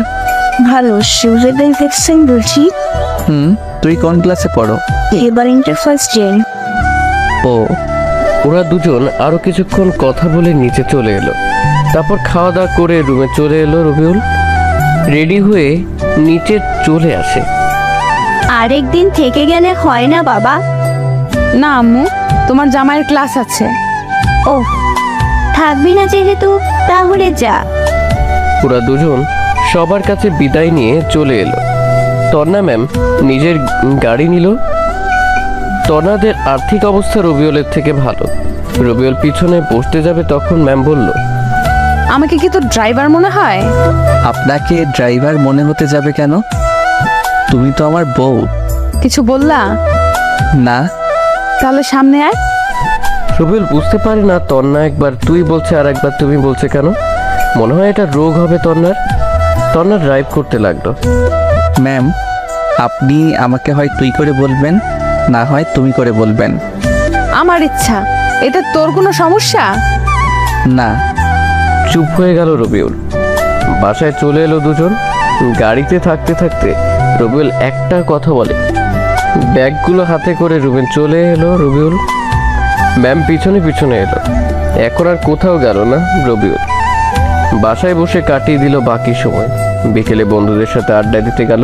ভালো। সূর্যোদয় দেখছেন বুঝি? হুম। তুই কোন ক্লাসে পড়ো? এবার ইন্টার ফার্স্ট ইয়ার। ও। ওরা দুজন আরো কিছুক্ষণ কথা বলে নিচে চলে এলো। তারপর খাওয়া দাওয়া করে রুমে চলে এলো রবিউল। রেডি হয়ে নিচে চলে আসে। আরেকদিন থেকে গেলে হয় না বাবা? না আম্মু, তোমার জামাইয়ের ক্লাস আছে। ও থাকবি না যেহেতু, তাহলে যা। ওরা দুজন সবার কাছে বিদায় নিয়ে চলে এলো। তন্না ম্যাম নিজের গাড়ি নিল। তন্নাদের আর্থিক অবস্থা রবিউলের থেকে ভালো। রবিউল পিছনে বসতে যাবে, তখন ম্যাম বলল, আমাকে কি তোর ড্রাইভার মনে হয়? আপনাকে ড্রাইভার মনে হতে যাবে কেন? তুমি তো আমার বউ। কিছু বললা? না। তাহলে সামনে আয়। রবিউল বুঝতে পারে না তন্না একবার তুই বলছে আর একবার তুমি বলছে কেন। মনে হয় এটা রোগ হবে তন্নার। তন্না ড্রাইভ করতে লাগলো। ম্যাম, আপনি আমাকে হয় তুই করে বলবেন, না হয় তুমি করে বলবেন। আমার ইচ্ছা। এতে তোর কোনো সমস্যা? না। চুপ হয়ে গেল রবিউল। বাসায় চলে এলো দুজন। গাড়িতে থাকতে থাকতে রবিউল একটা কথা বলে। ব্যাগগুলো হাতে করে রুমে চলে এলো রবিউল। ম্যাম পিছনে পিছনে এলো। এখন আর কোথাও গেল না রবিউল। বাসায় বসে কাটিয়ে দিল বাকি সময়। বিকেলে বন্ধুদের সাথে আড্ডা দিতে গেল।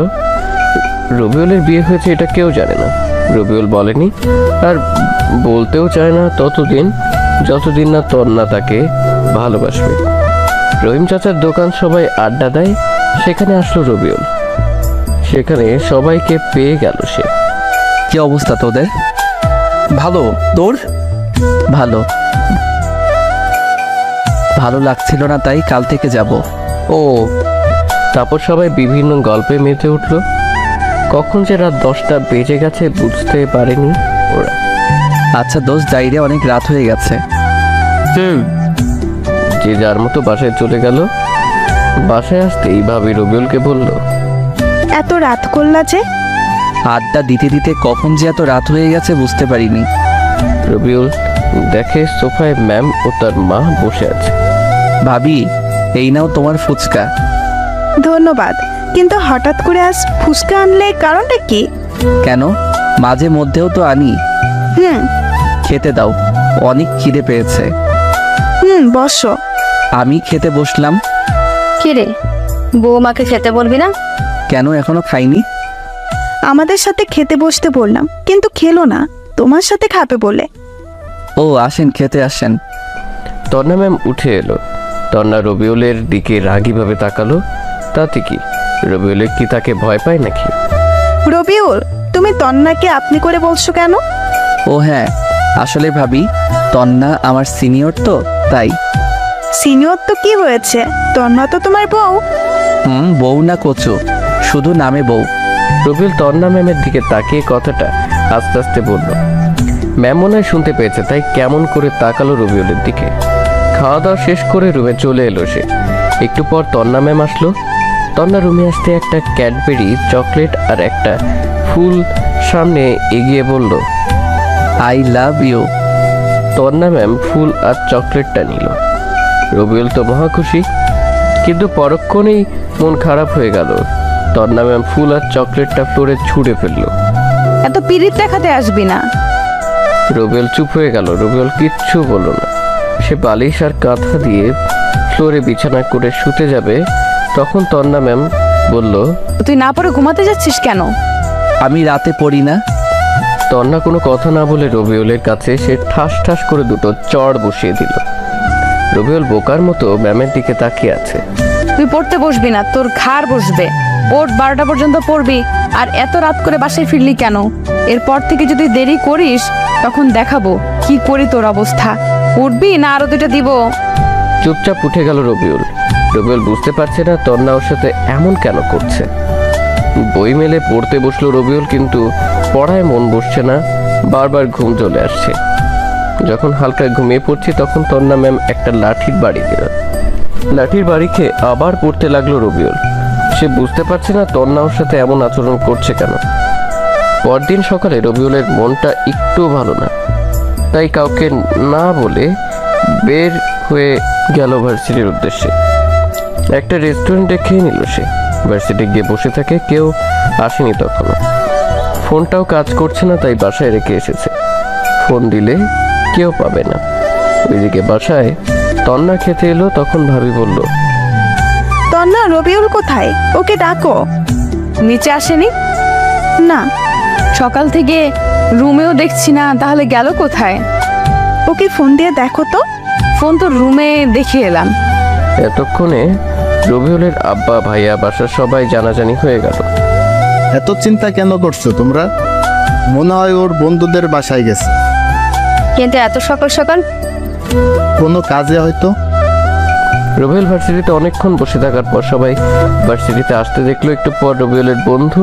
রবিউলের বিয়ে হয়েছে এটা কেউ জানে না। রবিউল বলেনি আর বলতেও চায় না ততদিন যতদিন না তন্না তাকে ভালোবাসবে। রহিম চাচার দোকান সবাই আড্ডা দেয়, সেখানে আসলো রবিউল। সেখানে সবাইকে পেয়ে গেল সে। কি অবস্থা তোদের? ভালো। তোর? ভালো। ভালো লাগছিল না তাই কাল থেকে যাব। ও। তারপর সবাই বিভিন্ন গল্পে মেতে উঠল। কখন যে রাত 10টা বেজে গেছে বুঝতে পারেনি ওরা। আচ্ছা দোস্ত, যাইরে, অনেক রাত হয়ে গেছে। যে যার মতো বাসায় চলে গেল। বাসায় আসতেই ভাবি রবিউলকে বলল, এত রাত করলা যে? আড্ডা দিতে দিতে কখন যে এত রাত হয়ে গেছে বুঝতে পারিনি। রবিউল দেখে সোফায় ম্যাম ও তার মা বসে আছে। ভাবি, এই নাও তোমার ফুচকা। ধন্যবাদ, কিন্তু হঠাৎ করে আজ ফুচকা আনলে কারণটা কি? কেন, মাঝে মধ্যেও তো আনি। খেতে দাও, অনেক খিদে পেয়েছে। বসো। আমি খেতে বসলাম। কি রে, বৌমাকে খেতে বলবি না? কেন, এখনো খাইনি? আমাদের সাথে খেতে বসতে বললাম, কিন্তু খেলো না, তোমার সাথে খাবে বলে। ও, ও আসেন, খেতে আসেন। তন্না ম্যাম উঠে এলো। তন্না রবিউলের দিকে রাগীভাবে তাকালো। তাতে কি, রবিউল কি তাকে ভয় পায় নাকি? রবিউল, তুমি তন্নাকে আপনি করে বলছো কেন? ও হ্যাঁ, আসলে ভাবি তন্না আমার সিনিয়র তো তাই। সিনিয়র তো কি হয়েছে, তন্না তো তোমার বউ। বউ না কচু, শুধু নামে বউ। রবিউল তন্না ম্যামের দিকে তাকিয়ে কথাটা আস্তে আস্তে বলল। ম্যাম মনে হয় শুনতে পেয়েছে, তাই কেমন করে তাকালো রবিউলের দিকে। খাওয়া দাওয়া শেষ করে রুমে চলে এলো সে। একটু পর তন্না ম্যাম আসলো। তন্না রুমে আসতে একটা ক্যাডবেরি, চকলেট আর একটা ফুল সামনে এগিয়ে বলল, আই লাভ ইউ। তন্না ম্যাম ফুল আর চকলেটটা নিল। রবিউল তো মহা খুশি, কিন্তু পরক্ষণেই মন খারাপ হয়ে গেল। তন্না ম্যাম ফুল আর চকলেটটা ফ্লোরে ছুঁড়ে ফেললো। এত পিরিত দেখাতে আসবি না। রবিউল চুপ হয়ে গেল। রবিউল কিচ্ছু বলল না। সে বালিশ আর কাঁথা দিয়ে ফ্লোরে বিছানা করে শুতে যাবে, তখন তন্না ম্যাম বলল, তুই না পরে ঘুমাতে যাচ্ছিস কেন? আমি রাতে পড়ি না। তন্না কোনো কথা না বলে রবিউলের কাছে সে ঠাস ঠাস করে দুটো চড় বসিয়ে দিল। রবিউল বোকার মতো ম্যামের দিকে তাকিয়ে আছে। তুই পড়তে বসবি না, তোর ঘাড় বসবে। ওর 12টা পর্যন্ত পড়বি, আর এত রাত করে বাসায় ফিরলি কেন? এরপর থেকে যদি দেরি করিস তখন দেখাবো কি করি তোর অবস্থা। উঠবি না আরো 2টা দিব? চুপচাপ উঠে গেল রবিউল। রবিউল বুঝতে পারছে না তন্না ওর সাথে এমন কেন করছে। বই মেলে পড়তে বসলো রবিউল, কিন্তু পড়ায় মন বসছে না, বারবার ঘুম চলে আসছে। যখন হালকা ঘুমিয়ে পড়ছি তখন তন্না ম্যাম একটা লাঠির বাড়ি দিল। লাঠির বাড়ি খেয়ে আবার পড়তে লাগলো রবিউল। সে বুঝতে পারছে না তন্না ওর সাথে এমন আচরণ করছে কেন। পরদিন সকালে রবিউলের মনটা একটু ভালো না, তাই কাউকে না বলে বের হয়ে গেল ভার্সিটির উদ্দেশ্যে। একটা রেস্টুরেন্টে খেয়ে নিল সে। ভার্সিটি গিয়ে বসে থাকে, কেউ আসেনি তখনও। ফোনটাও কাজ করছে না, তাই বাসায় রেখে এসেছে। ফোন দিলে কেউ পাবে না। ওইদিকে বাসায় তন্না খেতে এলো, তখন ভাবি বলল, তন্না, রবিউল কোথায়? ওকে ডাকো। নিচে আসেনি? না। সকাল থেকে রুমেও দেখছি না, তাহলে গেল কোথায়? ওকে ফোন দিয়ে দেখো তো। ফোন তো রুমে দেখে এলাম। এতক্ষণে রবিউলের আব্বা, ভাইয়া, বাসার সবাই জানাজানি হয়ে গেল। এত চিন্তা কেন করছো তোমরা? মনে হয় ওর বন্ধুদের বাসায় গেছে, কিন্তু এত সকাল সকাল? কোনো কাজে হয়তো। রবিউল ভার্সিটিতে অনেকক্ষণ বসে থাকার পর সবাই ভার্সিটিতে আসতে দেখলো। একটু পর রবিউলের বন্ধু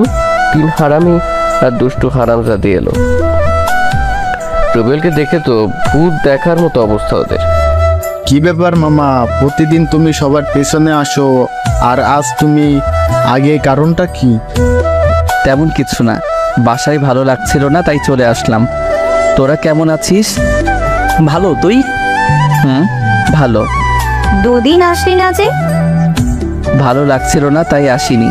3 হারামি আর দুষ্টু হারামজাদি এলো। রবিউলকে দেখে তো ভূত দেখার মতো অবস্থা ওদের। কি ব্যাপার মামা, প্রতিদিন তুমি সবার পেছনে আসো, আর আজ তুমি আগে, কারণটা কি? তেমন কিছু না, বাসায় ভালো লাগছিল না তাই চলে আসলাম। তোরা কেমন আছিস? ভালো, তুই? ভালো। 2 দিন আসলি না যে? ভালো লাগছিল না তাই আসিনি।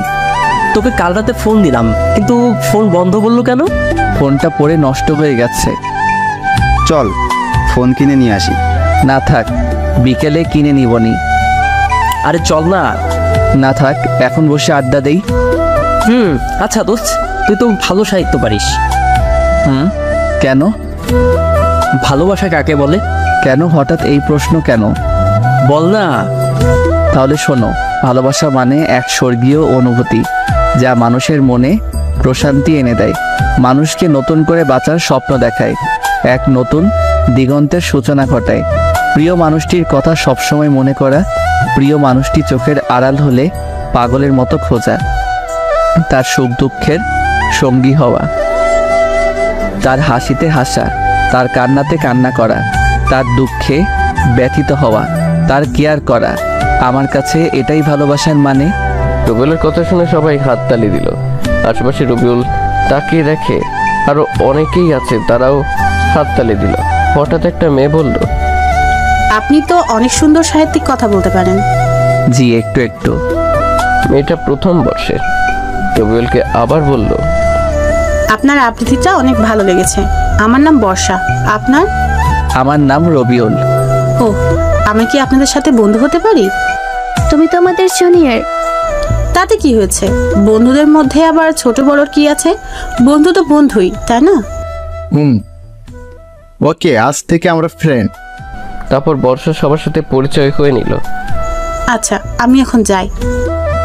তোকে কাল রাতে ফোন দিলাম, কিন্তু ফোন বন্ধ বললো কেন? ফোনটা পড়ে নষ্ট হয়ে গেছে। চল ফোন কিনে নিয়ে আসি। না থাক, বিকেলে কিনে নিবনি। আরে চল না। না থাক, এখন বসে আড্ডা দেই। আচ্ছা দোস্ত, তুই তো ভালো সাহিত্য পারিস। কেন? ভালোবাসা কাকে বলে? কেন হঠাৎ এই প্রশ্ন কেন? বল না। তাহলে শোনো, ভালোবাসা মানে এক স্বর্গীয় অনুভূতি, যা মানুষের মনে প্রশান্তি এনে দেয়, মানুষকে নতুন করে বাঁচার স্বপ্ন দেখায়, এক নতুন দিগন্তের সূচনা ঘটায়। প্রিয় মানুষটির কথা সবসময় মনে করা, প্রিয় মানুষটি চোখের আড়াল হলে পাগলের মতো খোঁজা, তার সুখ দুঃখের সঙ্গী হওয়া, তার হাসিতে হাসা, তার কান্নাতে কান্না করা, তার দুঃখে ব্যথিত হওয়া, তার কেয়ার করা। আমার কাছে এটাই ভালোবাসার মানে। রবিউলের কথা শুনে সবাই হাততালি দিল। আশেপাশে রবিউল তাকিয়ে দেখে আরো অনেকেই আছে, তারাও হাততালি দিল। হঠাৎ একটা মেয়ে বলল, আপনি তো অনেক সুন্দর সাহিত্যিক কথা বলতে পারেন। জি, একটু একটু। মেয়েটা প্রথম বর্ষের। রবিউলকে আবার বলল, আপনার আবৃত্তিটা অনেক ভালো লেগেছে। আমার নাম বর্ষা, আপনার? আমার নাম রবিউল। ও, আমি কি আপনাদের সাথে বন্ধু হতে পারি? তুমি তো আমাদের জুনিয়র। তাতে কি হয়েছে? বন্ধুদের মধ্যে আবার ছোট বড় কি আছে? বন্ধু তো বন্ধুই, তাই না? ওকে, আজ থেকে আমরা ফ্রেন্ড। তারপর বর্ষা সবার সাথে পরিচয় হয়ে নিল। আচ্ছা আমি এখন যাই।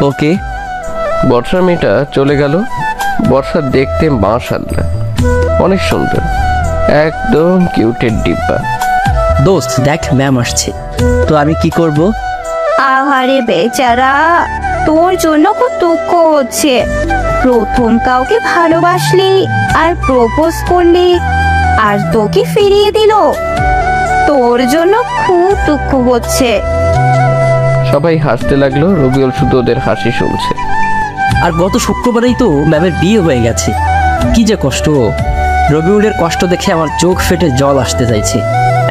ওকে। বর্ষার মেয়েটা চলে গেল। বর্ষা দেখতে মাশাআল্লাহ অনেক সুন্দর, একদম কিউটের ডিব্বা। দোস্ত দেখ ম্যাম আসছে। তো আমি কি করব? আহারে বেচারা, তোর জন্য খুব দুঃখ হচ্ছে। প্রথম কাউকে ভালোবাসলি আর প্রপোজ করলি, আর তোকে ফিরিয়ে দিল। তোর জন্য খুব দুঃখ হচ্ছে। সবাই হাসতে লাগলো, রবিউল শুধু ওদের হাসি শুনছে। আর গত শুক্রবারেই তো ম্যামের বিয়ে হয়ে গেছে। কি যে কষ্ট! রবিউলের কষ্ট দেখে আমার চোখ ফেটে জল আসতে চাইছে।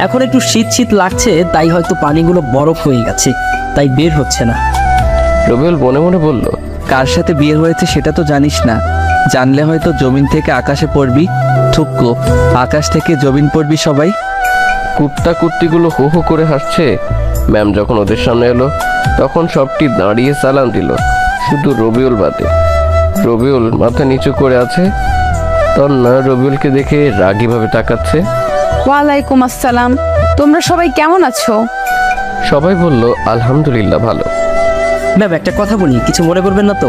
এখন একটু শীত শীত লাগছে, তাই হয়তো পানিগুলো বরফ হয়ে গেছে, তাই বের হচ্ছে না। রবিউল মনে মনে বলল, কার সাথে বিয়ে হয়েছে সেটা তো জানিস না। জানলে হয়তো জমিন থেকে আকাশে পড়বি। থুক্কো, আকাশ থেকে জমিন পড়বি সবাই। কুত্তা কুত্তিগুলো হো হো করে হাসছে। ম্যাম যখন ওদের সামনে এলো তখন সবটি দাঁড়িয়ে সালাম দিল, শুধু রবিউল বাদে। রবিউল মাথা নিচু করে আছে। তন্না রবিউলকে দেখে রাগীভাবে তাকাচ্ছে। ওয়ালাইকুম আসসালাম, তোমরা সবাই কেমন আছো? সবাই বলল আলহামদুলিল্লাহ ভালো। ম্যাম একটা কথা বলি, কিছু মনে করবেন না তো?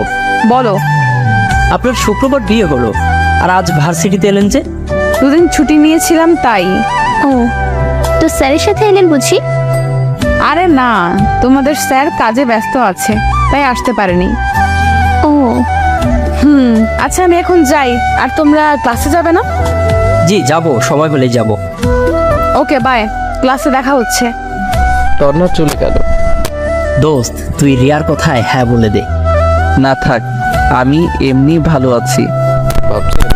বলো। আপনার শুক্রবার বিয়ে হলো, আর আজ ভার্সিটিতে এলেন যে? দুদিন ছুটি নিয়েছিলাম তাই। ও, তো স্যারের সাথে এলেন বুঝি? আরে না, তোমাদের স্যার কাজে ব্যস্ত আছে তাই আসতে পারেনি। ও, আচ্ছা আমি এখন যাই। আর তোমরা ক্লাসে যাবে না? জি যাব, সময় হলে যাব। ওকে বাই, ক্লাসে দেখা হচ্ছে। তন্না চলে গেল। দোস্ত তুই রিয়ার কথায় হ্যাঁ বলে দে। না থাক, আমি এমনি ভালো আছি। ভাবছেন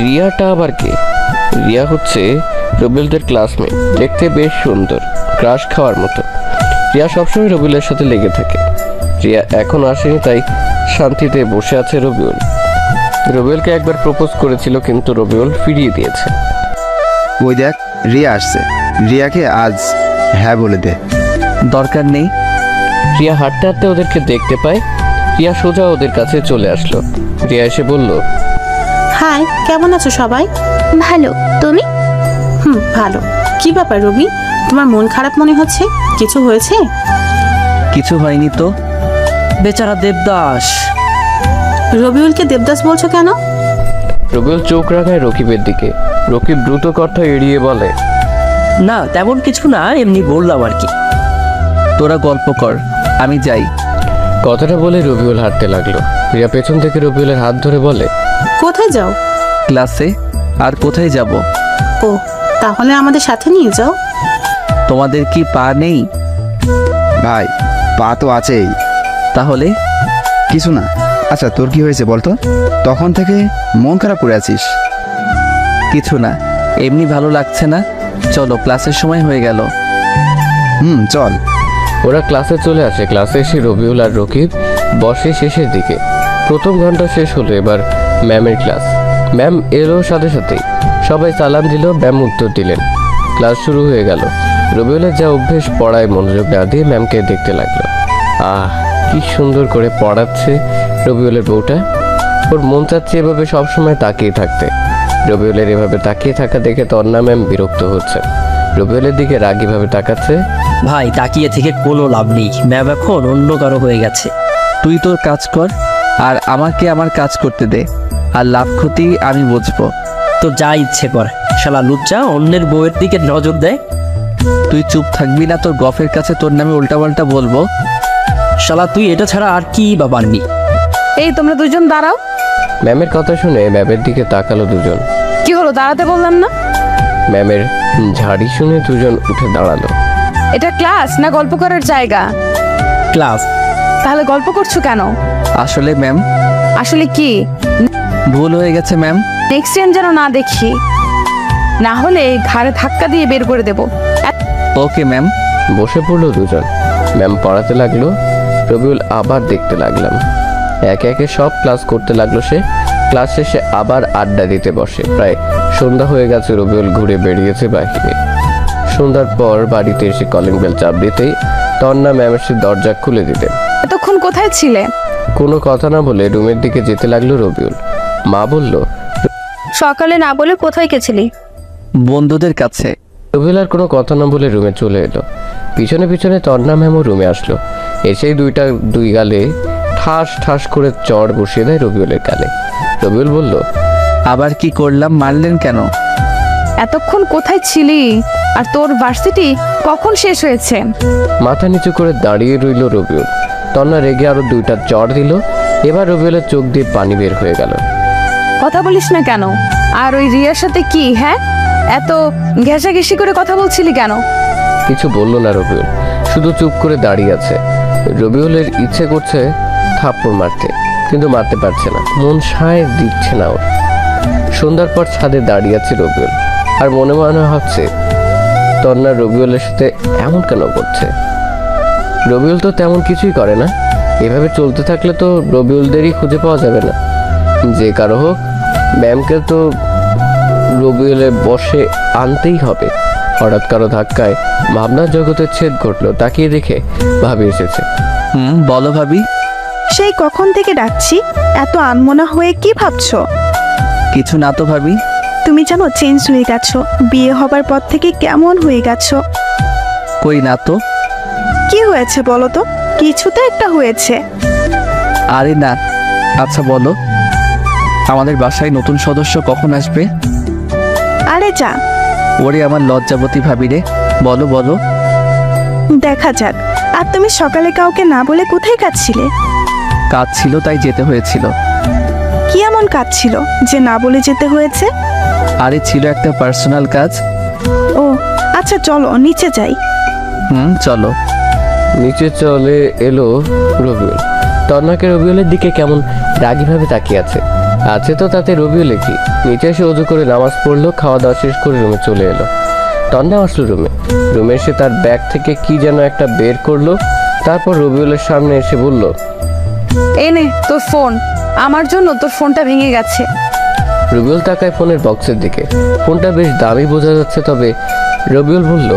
রিয়াটা আবার কে? রিয়া হচ্ছে রবিউলদের ক্লাসমেট, দেখতে বেশ সুন্দর, ক্রাশ খাওয়ার মতো। রিয়া সবসময় রবিউলের সাথে লেগে থাকে। রিয়া এখনো আসেনি, তাই শান্তিতে বসে আছে রবিউল। রবিউলকে একবার প্রপোজ করেছিল, কিন্তু রবিউল ফিরিয়ে দিয়েছে। ওই দেখ, রিয়া আসছে। রিয়াকে আজ হ্যাঁ বলে দে। দরকার নেই। রিয়া হাঁটতে হাঁটতে ওদেরকে দেখতে পায়। রিয়া সোজা ওদের কাছে চলে আসলো। রিয়া এসে বলল, হাই, কেমন আছো সবাই? ভালো। তুমি? ভালো। কি ব্যাপার রবি, তোমার মন খারাপ মনে হচ্ছে? কিছু হয়েছে? কিছু হয়নি তো। বেচারা দেবদাস। রবিউলকে দেবদাস বলছো কেন? রবিউল চোখ রাখায় রকিবের দিকে। রকিব দ্রুত কথা এড়িয়ে বলে, না তেমন কিছু না, এমনি বললাম আর কি। তোরা গল্প কর, আমি যাই। কথাটা বলে রবিউল হাঁটতে লাগলো। রিয়া পেছন থেকে রবিউলের হাত ধরে বলে, কোথায় যাও? ক্লাসে। আর কোথায় যাব? ও, তাহলে আমাদের সাথে নিয়ে যাও। তোমাদের কি পা নেই? ভাই, পা তো আছেই। তাহলে? কিছু না। আচ্ছা তোর কি হয়েছে বলতো? তখন থেকে মন খারাপ করে আছিস। কিছু না, এমনি ভালো লাগছে না। চলো, ক্লাসের সময় হয়ে গেল। চল। ওরা ক্লাসে চলে আসে। ক্লাসে এসে রবিউল আর রকিব বসে শেষের দিকে। প্রথম ঘন্টা শেষ হলো, এবার ম্যামের ক্লাস। ম্যাম এলো সাথে সাথেই সবাই সালাম দিল, ম্যাম উত্তর দিলেন। ক্লাস শুরু হয়ে গেল। রবিউলের যা অভ্যেস, পড়ায় মনোযোগ না দিয়ে ম্যামকে দেখতে লাগলো। কি সুন্দর করে পড়াচ্ছে রবিউলের বউটা। ওর মন চাচ্ছে এভাবে সবসময় তাকিয়ে থাকতে। রবিউলের এভাবে তাকিয়ে থাকা দেখে তন্না ম্যাম বিরক্ত হচ্ছে। রবিউলের দিকে রাগীভাবে তাকাচ্ছে। ভাই তাকিয়ে থেকে কোনো লাভ নেই, ম্যাম এখন অন্য কারো হয়ে গেছে। তুই তোর কাজ কর, আর আমাকে আমার কাজ করতে দে, আর লাভ ক্ষতি আমি বুঝবো। তো যা ইচ্ছে কর। শালা লুচ্চা অন্যের বউয়ের দিকে নজর দেয়। তুই চুপ থাকবি না? তোর গফের কাছে তোর নামে উল্টাপাল্টা বলবো। শালা তুই এটা ছাড়া আর কি বা পারবি? এই তোমরা দুজন দাঁড়াও। ম্যামের কথা শুনে ম্যামের দিকে তাকালো দুজন। কি হলো, দাঁড়াতে বললাম না? ম্যামের ঝাড়ি শুনে দুজন উঠে দাঁড়ালো। এটা ক্লাস না গল্প করার জায়গা? ক্লাস। তাহলে গল্প করছো কেন? আসলে ম্যাম। আসলে কি? ভুল হয়ে গেছে ম্যাম। নেক্সট টাইম যেন না দেখি, না হলে ঘাড়ে ধাক্কা দিয়ে বের করে দেবো। Okay ma'am. বসে পড়লো দুজন। ম্যাম পড়াতে লাগলো। রবিউল আবার দেখতে লাগলাম। একে একে সব ক্লাস করতে লাগলো সে। ক্লাস শেষে আবার আড্ডা দিতে বসে। প্রায় সন্ধ্যা হয়ে গেছে। রবিউল ঘুরে বেরিয়েছে বাহিরে। সন্ধ্যার পর বাড়িতে এসে কলিং বেল চাপ দিতেই তন্না ম্যাম এসে দরজা খুলে দিতেন। এতক্ষণ কোথায় ছিলে? কোনো কথা না বলে রুমের দিকে যেতে লাগলো রবিউল। মা বলল, সকালে না বলে কোথায় গেছিলি? বন্ধুদের কাছে। রবিউল আর কোনো কথা না বলে রুমে চলে এলো। পিছনে পিছনে তন্না ম্যামও রুমে আসলো। এসেই দুই গালে ঠাস ঠাস করে চড় বসিয়ে দেয় রবিউলের গালে। রবিউল বলল, আবার কি করলাম, মারলেন কেন? এতক্ষণ কোথায় ছিলি? আর তোর ভার্সিটি কখন শেষ হয়েছে? মাথা নিচু করে দাঁড়িয়ে রইল রবিউল। তন্না রেগে আরো 2টা চড় দিল। এবার রবিউলের চোখ দিয়ে পানি বের হয়ে গেল। কথা বলিস না কেন? আর ওই রিয়ার সাথে কি, হ্যাঁ, এত ঘেঁষাঘেঁষি করে কথা বলছিলি কেন? কিছু বলল না রবিউল, শুধু চুপ করে দাঁড়িয়ে আছে। রবিউলের ইচ্ছে করছে থাপ্পড় মারতে, কিন্তু মারতে পারছে না, মন সায় দিচ্ছে না ওর। সন্ধ্যার পর ছাদে দাঁড়িয়ে আছে রবিউল, আর মনে মনে ভাবছে তন্না রবিউলের সাথে এমন কেন করছে। রবিউল তো তেমন কিছুই করে না। এভাবে চলতে থাকলে তো রবিউলদেরই খুঁজে পাওয়া যাবে না। যে কারো হোক, ম্যামকে তো রবিউলের বসে আনতেই হবে। হঠাৎ কারো ধাক্কায় ভাবনার জগতের ছেদ ঘটলো। তাকিয়ে দেখে ভাবি এসেছে। বলো ভাবি। সেই কখন থেকে ডাকছি, এত আনমনা হয়ে কি ভাবছো? কিছু না তো ভাবি। তুমি জানো চেঞ্জ হয়ে গেছো, বিয়ে হবার পর থেকে কেমন হয়ে গেছো। কই না তো। কি হয়েছে বলো তো? কিছু তো একটা হয়েছে। আরে না, আচ্ছা বলো, আমাদের বাসায় নতুন সদস্য কখন আসবে? আরে যা, ওরে আমার লজ্জাবতী ভাবি রে, বলো বলো। দেখা যাক। আর তুমি সকালে কাউকে না বলে কোথায় কাঁদছিলে? কাজ ছিল তাই যেতে হয়েছিল। কি এমন কাজ ছিল যে না বলে যেতে হয়েছে? আরে ছিল একটা পার্সোনাল কাজ। ও আচ্ছা, চলো নিচে যাই। চলো। নিচে চলে এলো রবিউল। তন্নাকে রবিউলের দিকে কেমন রাগীভাবে তাকিয়ে আছে তো তাতে রবিউলে কি। নিচে এসে অজু করে নামাজ পড়লো, খাওয়া দাওয়া শেষ করে রুমে চলে এলো। তন্না আসলো রুমে এসে তার ব্যাগ থেকে কি যেন একটা বের করলো। তারপর রবিউলের সামনে এসে বলল, এনে তোর ফোন, আমার জন্য তোর ফোনটা ভেঙে গেছে। রবিউল তাকায় ফোনের বক্সের দিকে। ফোনটা বেশ দামি বোঝা যাচ্ছে, তবে রবিউল বলল,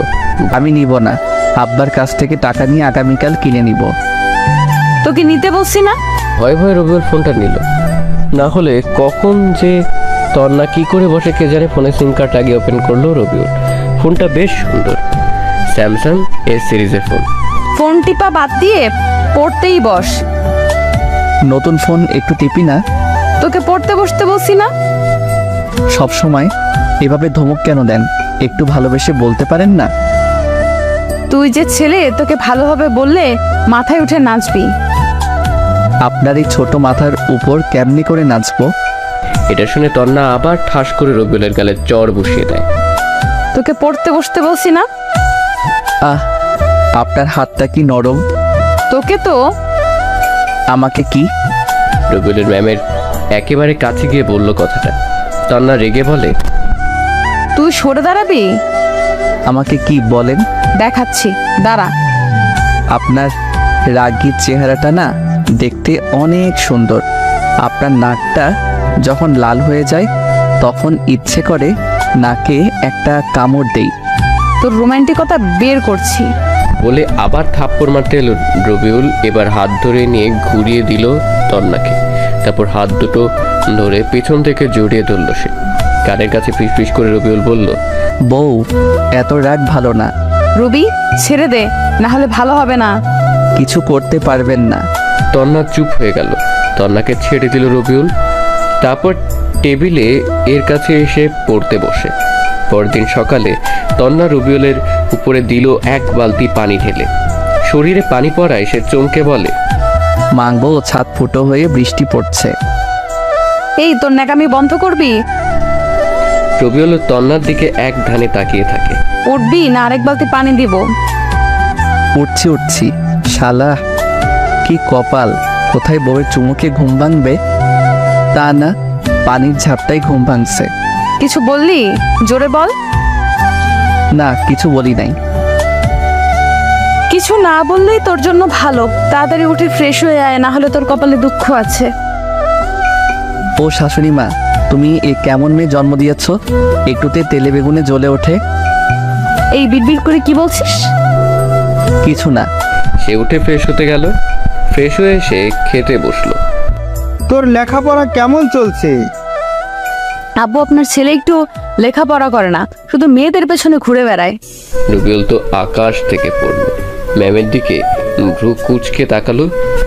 আমি নিব না, আব্বার কাছ থেকে টাকা নিয়ে আগামীকাল কিনে নিব। তোকে নিতে বলছি না? ভয়ে ভয়ে রবিউল ফোনটা নিল। না হলে কখন যে তন্না কি করে বসে কে জানে। ফোনে সিম কার্ড লাগিয়ে ওপেন করলো রবিউল। ফোনটা বেশ সুন্দর, স্যামসাং এস সিরিজের ফোন। ফোন টিপা বাদ দিয়ে পড়তেই বস। নতুন ফোন একটু টিপি না। তোকে পড়তে বসতে বলছি না? সব সময় এভাবে ধমক কেন দেন? একটু ভালোবেসে বলতে পারেন না? তুই যে ছেলে, তোকে ভালোভাবে বললে মাথায় উঠে নাচবি। আপনার এই ছোট মাথার উপর কেমনি করে নাচবো? এটা শুনে তন্না আবার ঠাস করে রবিউলের গালে চড় বসিয়ে দেয়। তোকে পড়তে বসতে বলছি না? আহ, আপনার হাতটা কি নরম। তোকে তো। আমাকে কি? রবিউলের ম্যামের একেবারে কাছে গিয়ে বলল কথাটা। তন্না রেগে বলে, তুই সরে দাঁড়াবি? আমাকে কি বলেন? দেখাচ্ছি, দাঁড়া। আপনার রাগী চেহারাটা না দেখতে অনেক সুন্দর। আপনার নাকটা যখন লাল হয়ে যায় তখন ইচ্ছে করে নাকে একটা কামড় দেই। তোর রোমান্টিকতা বের করছি। বলে আবার থাপ্পড় মারতে এলো রবিউল। এবার হাত ধরে নিয়ে ঘুরিয়ে দিল তন্নাকে। তারপর হাত দুটো ধরে পিছন থেকে জড়িয়ে ধরল সে। কানের কাছে ফিসফিস করে রবিউল বলল, বউ, এত রাগ ভালো না। রবি, ছেড়ে দে, না হলে ভালো হবে না। কিছু করতে পারবেন না। তন্না চুপ হয়ে গেল। তন্নাকে ছেড়ে দিল রবিউল। তারপর টেবিলে এর কাছে এসে পড়তে বসে। পরদিন সকালে তন্না রবিউলের উপরে দিল 1 বালতি পানি ঢেলে। শরীরে পানি পড়ায় সে চমকে বলে, মাঙ্গো, ছাদ ফুটো হয়ে বৃষ্টি পড়ছে। এই, তোর ন্যাকামি বন্ধ করবি? রবিউল তন্নার দিকে এক ধ্যানে তাকিয়ে থাকে। উঠবি না আরেক বালতি পানি দিব? উঠছি। শালা কি কপাল, কোথায় বউয়ের চুমুকে ঘুম ভাঙবে, তা না, পানির ঝাপটাই ঘুম ভাঙছে। কিছু বললি? জোরে বল। না, কিছু বলি নাই। কিছু না বললেই তোর জন্য ভালো। তাড়াতাড়ি উঠে ফ্রেশ হয়ে আয়, না হলে তোর কপালে দুঃখ আছে। ও শাশুড়ি মা, তুমি এ কেমন মেয়ে জন্ম দিয়েছ? একটুতে তেলে বেগুনে জ্বলে ওঠে। এই বিড়বিড় করে কি বলছিস? কিছু না। সে উঠে ফ্রেশ হতে গেল। ফ্রেশ হয়ে এসে খেতে বসলো। তোর লেখাপড়া কেমন চলছে? আব্বু, আপনার ছেলে একটু লেখাপড়া করে না, শুধু শুধু মেয়েদের পেছনে ঘুরে বেড়ায়। রবিউল তো আকাশ থেকে পড়লো। ম্যামের দিকে ভ্রু কুচকে তাকালো।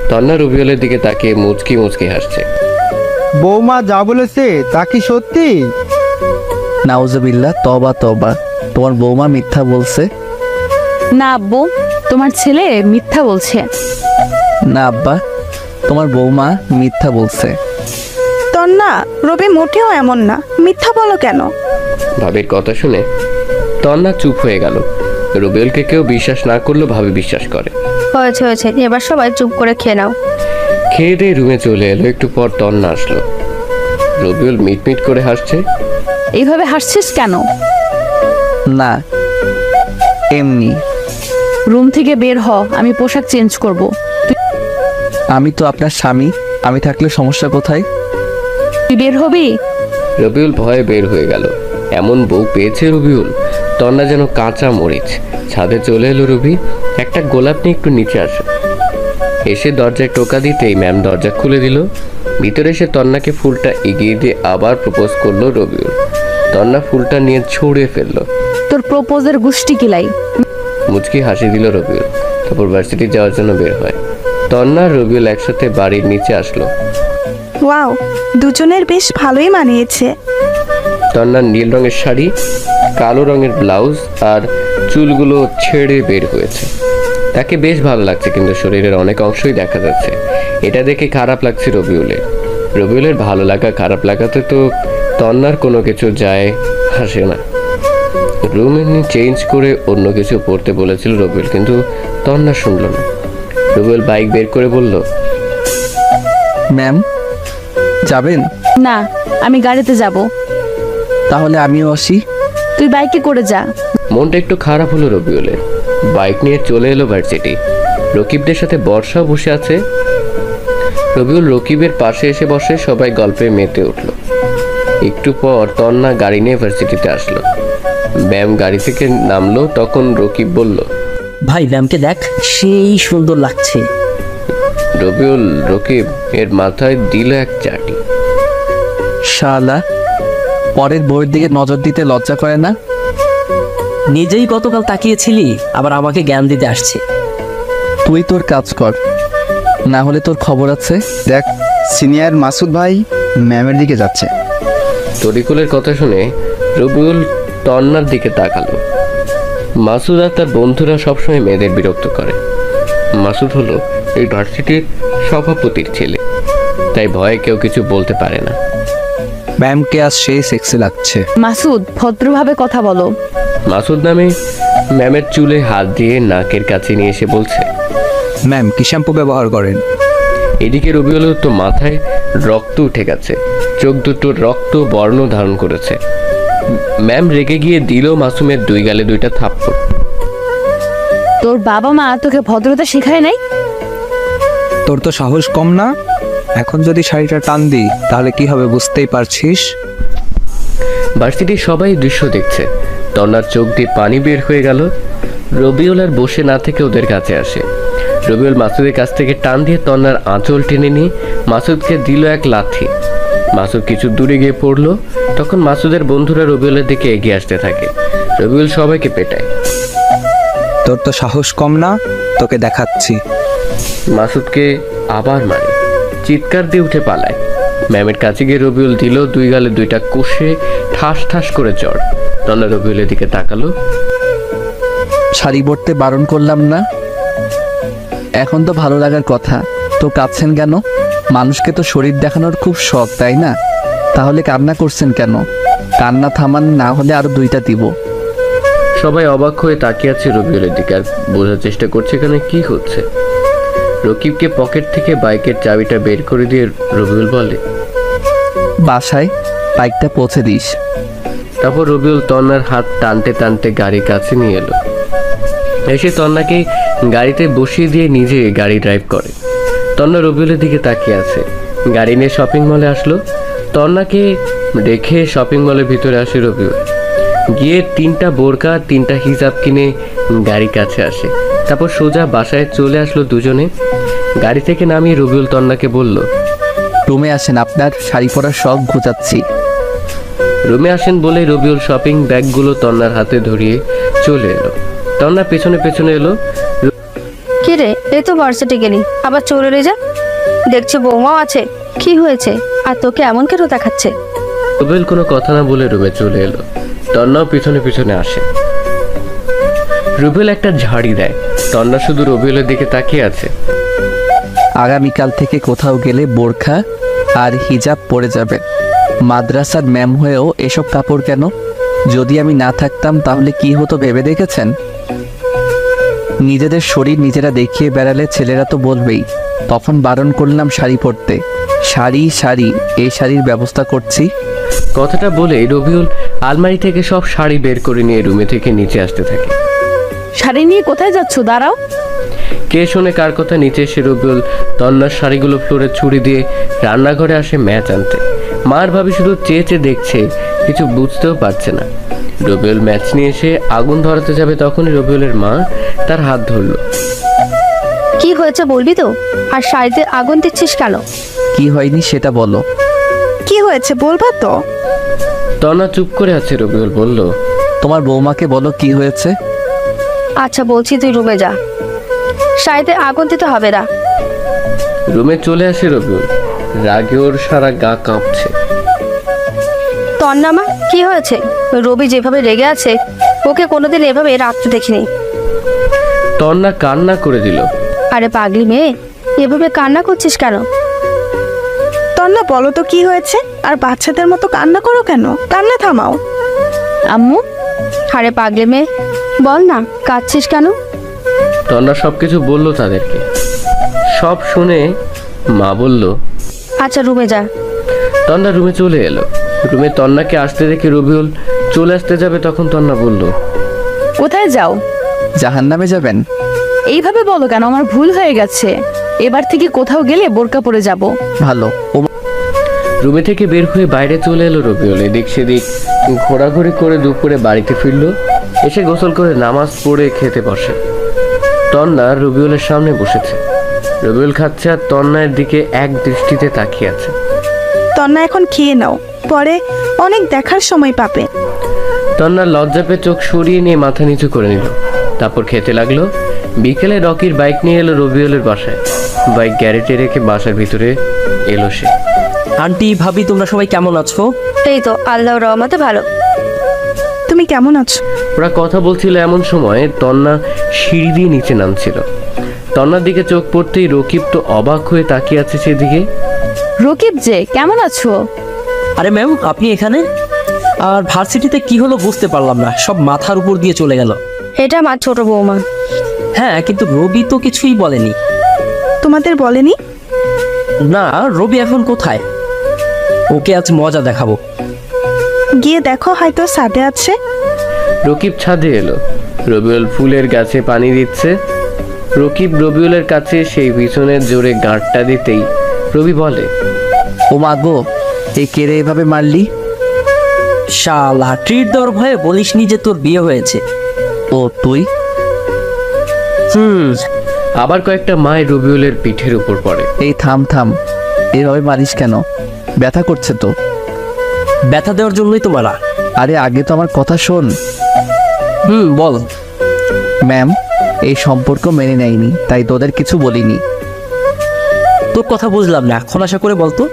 তন্না রবিউলের দিকে তাকিয়ে মুচকি মুচকি হাসছে। বৌমা যা বলেছে তা কি সত্যি? নাউজুবিল্লাহ, তবা তবা, তোমার বৌমা মিথ্যা বলছে? না আব্বু, তোমার ছেলে মিথ্যা বলছে। না আব্বা, তোমার বৌমা মিথ্যা বলছে। তন্না, রবি মোটেও এমন না, মিথ্যা বলো কেন? ভাবির কথা শুনে তন্না চুপ হয়ে গেল। রবিউলকে কেউ বিশ্বাস না করলেও ভাবি বিশ্বাস করে। হয়েছে হয়েছে, এবার সবাই চুপ করে খেয়ে নাও। খেয়ে দিয়ে রুমে চলে এলো। একটু পর তন্না আসলো। রবিউল মিটমিট করে হাসছে। এইভাবে হাসছিস কেন? না, এমনি। রুম থেকে বের হ, আমি পোশাক চেঞ্জ করব। আমি তো আপনার স্বামী, আমি থাকলে সমস্যা কোথায়? তুই বের হবি? রবিউল ভয়ে বের হয়ে গেল। এমন বউ পেয়েছে রবিউল। তন্না যেন কাঁচা মরিচ। ছাদে চলে এলো রবি। একটা গোলাপ নিয়ে একটু নিচে আসে। এসে দরজায় টোকা দিতেই ম্যাম দরজা খুলে দিল। ভিতরে এসে তন্নাকে ফুলটা এগিয়ে দিয়ে আবার প্রপোজ করলো রবিউল। তন্না ফুলটা নিয়ে ছুঁড়ে ফেললো। তোর প্রপোজের গুষ্টি কিলাই। মুচকি হাসি দিল রবিউল। তারপর ভার্সিটি যাওয়ার জন্য বের হয়। তন্না আর রবিউল একসাথে বাড়ির নিচে আসলো। ওয়াও, দুজনের বেশ ভালোই মানিয়েছে। তন্নার নীল রঙের শাড়ি, কালো রঙের ব্লাউজ আর চুলগুলো ছেড়ে বের হয়েছে। তাকে বেশ ভালো লাগছে, কিন্তু শরীরের অনেক অংশই দেখা যাচ্ছে। এটা দেখে খারাপ লাগছে রবিউলের। রবিউলের ভালো লাগা খারাপ লাগাতে তো তন্নার কোনো কিছু যায় আসে না। রুম এমনি চেঞ্জ করে অন্য কিছু পড়তে বলেছিল রবিউল, কিন্তু তন্না শুনল না। রবিউল বাইক বের করে বলল, ম্যাম যাবেন? না, আমি গাড়িতে যাব। তাহলে আমিও আসি। তুই বাইকে করে যা। মনটা একটু খারাপ হলো রবিউলের। বাইক নিয়ে চলে এলো ভার্সিটি। রকিবদের সাথে বর্ষাও বসে আছে। রবিউল রকিবের পাশে এসে বসে। সবাই গল্পে মেতে উঠলো। একটু পর তন্না গাড়ি নিয়ে ভার্সিটিতে আসলো। ম্যাম গাড়ি থেকে নামলো। তখন রকিব বলল, ভাই ম্যামকে দেখ, সেই সুন্দর লাগছে। রবিউল রকিব এর মাথায় দিল এক চাটি। শালা, পরের বইয়ের দিকে নজর দিতে লজ্জা করে না? নিজেই গতকাল তাকিয়েছিলি, আবার আমাকে জ্ঞান দিতে আসছে। তুই তোর কাজ কর, না হলে তোর খবর আছে। দেখ, সিনিয়র মাসুদ ভাই ম্যামের দিকে যাচ্ছে। তরিকুলের কথা শুনে রবিউল তন্নার দিকে তাকালো। মাসুদ আর তার বন্ধুরা সবসময় মেয়েদের বিরক্ত করে। মাসুদ হলো এই ভার্সিটির সভাপতির ছেলে, তাই ভয়ে কেউ কিছু বলতে পারে না। ম্যামকে আজ সেই সেক্সি লাগছে। মাসুদ, ভদ্রভাবে কথা বলো। মাসুদ নামে ম্যামের চুলে হাত দিয়ে নাকের কাছে নিয়ে এসে বলছে, ম্যাম কি শ্যাম্পু ব্যবহার করেন? এদিকে রবিউলের তো মাথায় রক্ত উঠে গেছে। চোখ দুটো রক্ত বর্ণ ধারণ করেছে। ম্যাম রেগে গিয়ে দিল মাসুমের দুই গালে দুইটা থাপ্পড়। তোর বাবা মা তোকে ভদ্রতা শেখায় নাই? তোর তো সাহস কম না? এখন যদি শাড়িটা টান দিই তাহলে কি হবে বুঝতেই পারছিস। ভার্সিটির সবাই দৃশ্য দেখছে। তন্নার চোখ দিয়ে পানি বের হয়ে গেল। রবিউল আর বসে না থেকে ওদের কাছে আসে। রবিউল মাসুদের কাছ থেকে টান দিয়ে তন্নার আঁচল টেনে নিয়ে মাসুদকে দিল এক লাথি। মাসুদ কিছু দূরে গিয়ে পড়লো। তখন মাসুদের বন্ধুরা রবিউলের দিকে এগিয়ে আসতে থাকে। রবিউল সবাইকে পেটায়। তোর তো সাহস কম না, তোকে দেখাচ্ছি। মাসুদকে আবার মারে। চিৎকার দিয়ে উঠে পালায়। ম্যামের কাছে গিয়ে রবিউল দিল দুই গালে দুইটা কষে ঠাস ঠাস করে চড়। তন্না রবিউলের দিকে তাকালো। শাড়ি পরতে বারণ করলাম না? এখন তো ভালো লাগার কথা, তো কাঁদছেন কেন? মানুষকে তো শরীর দেখানোর খুব শখ, তাই না? তাহলে কান্না করছেন কেন? কান্না থামান, না হলে আরো দুইটা দিব। সবাই অবাক হয়ে তাকিয়ে আছে রবিউলের দিকে আর বোঝার চেষ্টা করছে এখানে কি হচ্ছে। রকিবকে পকেট থেকে বাইকের চাবিটা বের করে দিয়ে রবিউল বলে, বাসায় বাইকটা পৌঁছে দিস। তারপর রবিউল তন্নার হাত টানতে টানতে গাড়ির কাছে নিয়ে এলো। এসে তন্নাকে গাড়িতে বসিয়ে দিয়ে নিজে গাড়ি ড্রাইভ করে। তন্না রবিউলের দিকে তাকিয়ে আছে। গাড়ি নিয়ে শপিং মলে আসলো। তন্নাকে রেখে শপিং মলের ভিতরে আসে রবিউল। গিয়ে 3টা বোরকা 3টা হিজাব কিনে গাড়ির কাছে আসে। তারপর সোজা বাসায় চলে আসলো দুজনে। গাড়ি থেকে নামিয়ে রবিউল তন্নাকে বলল, রুমে আসেন, আপনার শাড়ি পরার শখ ঘুচাচ্ছি। রুমে আসেন বলে রবিউল শপিং ব্যাগগুলো তন্নার হাতে ধরিয়ে চলে এলো। তন্না পেছনে পেছনে এলো। কি রে, এই তো ভার্সিটি গেলি, আবার চলে যা। দেখছি বৌমাও আছে, কি হয়েছে আর তোকে এমন কেন দেখাচ্ছে? রবিউল কোনো কথা না বলে রুমে চলে এলো। তন্নাও পিছনে পিছনে আসে। রবিউল একটা ঝাড়ি দেয়। তন্না শুধু রবিউলের দিকে তাকিয়ে আছে। আগামীকাল থেকে কোথাও গেলে বোরখা আর হিজাব পরে যাবেন। মাদ্রাসার ম্যাম হয়েও এসব কাপড় কেন? যদি আমি না থাকতাম তাহলে কি হতো ভেবে দেখেছেন? নিজেদের শরীর নিজেরা দেখিয়ে বেড়ালে ছেলেরা তো বলবেই। তখন বারণ করলাম শাড়ি পরতে। শাড়ি শাড়ি, এই শাড়ির ব্যবস্থা করছি। কথাটা বলে রবিউল আলমারি থেকে সব শাড়ি বের করে নিয়ে রুমে থেকে নিচে আসতে থাকে। শাড়ি নিয়ে কোথায় যাচ্ছ? দাঁড়াও। কে শোনে কার কথা? নিচে এসে রবিউল তন্নার শাড়িগুলো ফ্লোরে ছুরি দিয়ে রান্নাঘরে আসে ম্যাচ আনতে। মার ভাবি শুধু চেয়ে চেয়ে দেখছে, কিছু বুঝতেও পারছে না। রবিউল ম্যাচ নিয়ে এসে আগুন ধরাতে যাবে, তখনই রবিউলের মা তার হাত ধরল। কি হয়েছে বলবি তো? আর শাড়িতে আগুন দিচ্ছিস কেন? কি হয়নি সেটা বলো। কি হয়েছে বলবা তো? তন্না চুপ করে আছে। রবিউল বলল, তোমার বৌমাকে বলো কি হয়েছে। আচ্ছা বলছি, তুই রুমে যা, শাড়িতে আগুন দিতে হবে না। রুমে চলে আসে রবিউল। রাগে ওর সারা গা কাঁপছে। তন্নামা, কি হয়েছে? রবি যেভাবে রেগে আছে, ওকে কোনোদিন এভাবে রাখতে দেখিনি। তন্না কান্না করে দিল। আরে পাগলি মেয়ে, এভাবে কান্না করছিস কেন? তন্না বলো তো কি হয়েছে? আর বাচ্চাদের মতো কান্না করো কেন? কান্না থামাও। আম্মু, আরে পাগলি মেয়ে, বল না কাঁদছিস কেন? তন্না সবকিছু বলল তাদেরকে। সব শুনে মা বলল, আচ্ছা রুমে যা। তন্না রুমে চলে এলো। রুমে তন্নাকে আসতে দেখে রবিউল চলে আসতে যাবে, তখন তন্না বলল, কোথায় যাও? জাহান্নামে যাবেন? এইভাবে বলো কেন? আমার ভুল হয়ে গেছে। এবার থেকে কোথাও গেলে বোরকা পরে যাব। ভালো। রুমে থেকে বের হয়ে বাইরে চলে এলো রবিউল। এদিক সেদিক ঘোরাঘুরি করে দুপুরে বাড়িতে ফিরল। এসে গোসল করে নামাজ পড়ে খেতে বসে। তন্না রবিউলের সামনে বসেছে। রবিউল খাচ্ছে আর তন্নার দিকে এক দৃষ্টিতে তাকিয়ে আছে। তন্না এখন খেয়ে নাও, পরে অনেক দেখার সময় পাবে। তন্না লজ্জা পেয়ে চোখ সরিয়ে নিয়ে মাথা নিচু করে নিল। তারপর খেতে লাগলো। বিকেলে রকির বাইক নিয়ে এলো রবিউলের বাসায়। বাইক গ্যারেজে রেখে বাসার ভিতরে এলো সে। আন্টি, ভাবি, তোমরা সবাই কেমন আছো? এই তো আল্লাহর রহমতে ভালো। তুমি কেমন আছো? ওরা কথা বলছিল, এমন সময় তন্না সিঁড়ি দিয়ে নিচে নামছিল। তন্নার দিকে চোখ পড়তেই রকিব তো অবাক হয়ে তাকিয়ে আছে সেদিকে। রকিব যে, কেমন আছো? আরে ম্যাম, আপনি এখানে? আর ভার্সিটিতে কি হলো বুঝতে পারলাম না, সব মাথার উপর দিয়ে চলে গেল। এটা আমার ছোট বৌমা। হ্যাঁ, কিন্তু রবি তো কিছুই বলেনি। তোমাদের বলেনি? না, রবি এখন কোথায়? ওকে আজ মজা দেখাবো। গিয়ে দেখো, হয়তো ছাদে আছে। রকিব ছাদে এলো। রবিউল ফুলের গাছে পানি দিচ্ছে। রকিব রবিউলের কাছে সেই পিছনের জোরে গাঁটটা দিতেই রবি বলে, ও মা গো, এই কেড়ে এভাবে মারলি? শালা, ট্রিট দেওয়ার ভয়ে বলিসনি যে তোর বিয়ে হয়েছে। ও তুই? আবার কয়েকটা মায়ের রবিউলের পিঠের উপর পড়ে। এই থাম থাম, এভাবে মারিস কেন? ব্যথা করছে তো। ব্যথা দেওয়ার জন্যই তো মারা। আরে আগে তো আমার কথা শোন। বল। ম্যাম এই সম্পর্ক মেনে নেয়নি, তাই তোদের কিছু বলিনি। তোর কথা বুঝলাম না, খোলাসা করে বলতো।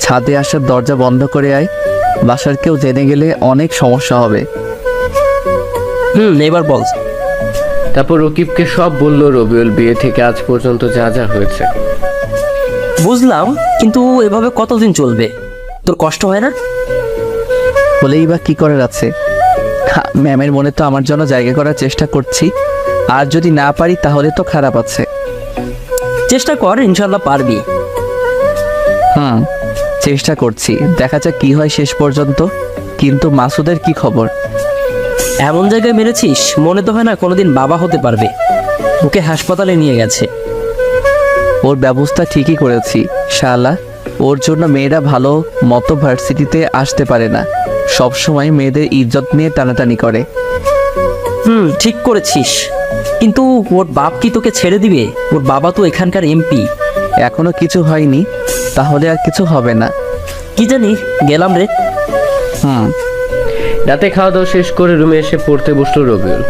ছাদে আসার দরজা বন্ধ করে আয়, বাসার কেউ জেনে গেলে অনেক সমস্যা হবে। এবার বল। তারপর রকিবকে সব বলল রবিউল বিয়ে থেকে আজ পর্যন্ত যা যা হয়েছে। বুঝলাম, কিন্তু এভাবে কতদিন চলবে? তোর কষ্ট হয় না? হলেই বা কি করার আছে? ম্যামের মনে তো আমার জন্য জায়গা করার চেষ্টা করছি, আর যদি না পারি তাহলে তো খারাপ আছে। চেষ্টা কর, ইনশাল্লাহ পারবি। চেষ্টা করছি, দেখা যাক কি হয় শেষ পর্যন্ত। কিন্তু মাসুদের কি খবর? এমন জায়গায় মেরেছিস, মনে তো হয় না কোনোদিন বাবা হতে পারবে। ওকে হাসপাতালে নিয়ে গেছে। ওর ব্যবস্থা ঠিকই করেছি শালা। ওর জন্য মেয়েরা ভালো মতো ভার্সিটিতে আসতে পারে না, সব সময় মেয়েদের ইজ্জত নিয়ে টানাটানি করে। ঠিক করেছিস, কিন্তু ওর বাপ কি তোকে ছেড়ে দিবে? ওর বাবা তো এখানকার এমপি। এখনো কিছু হয়নি, তাহলে আর কিছু হবে না। কি জানি, গেলাম রে। হুম। রাতে খাওয়া দাওয়া শেষ করে রুমে এসে পড়তে বসলো রবিউল।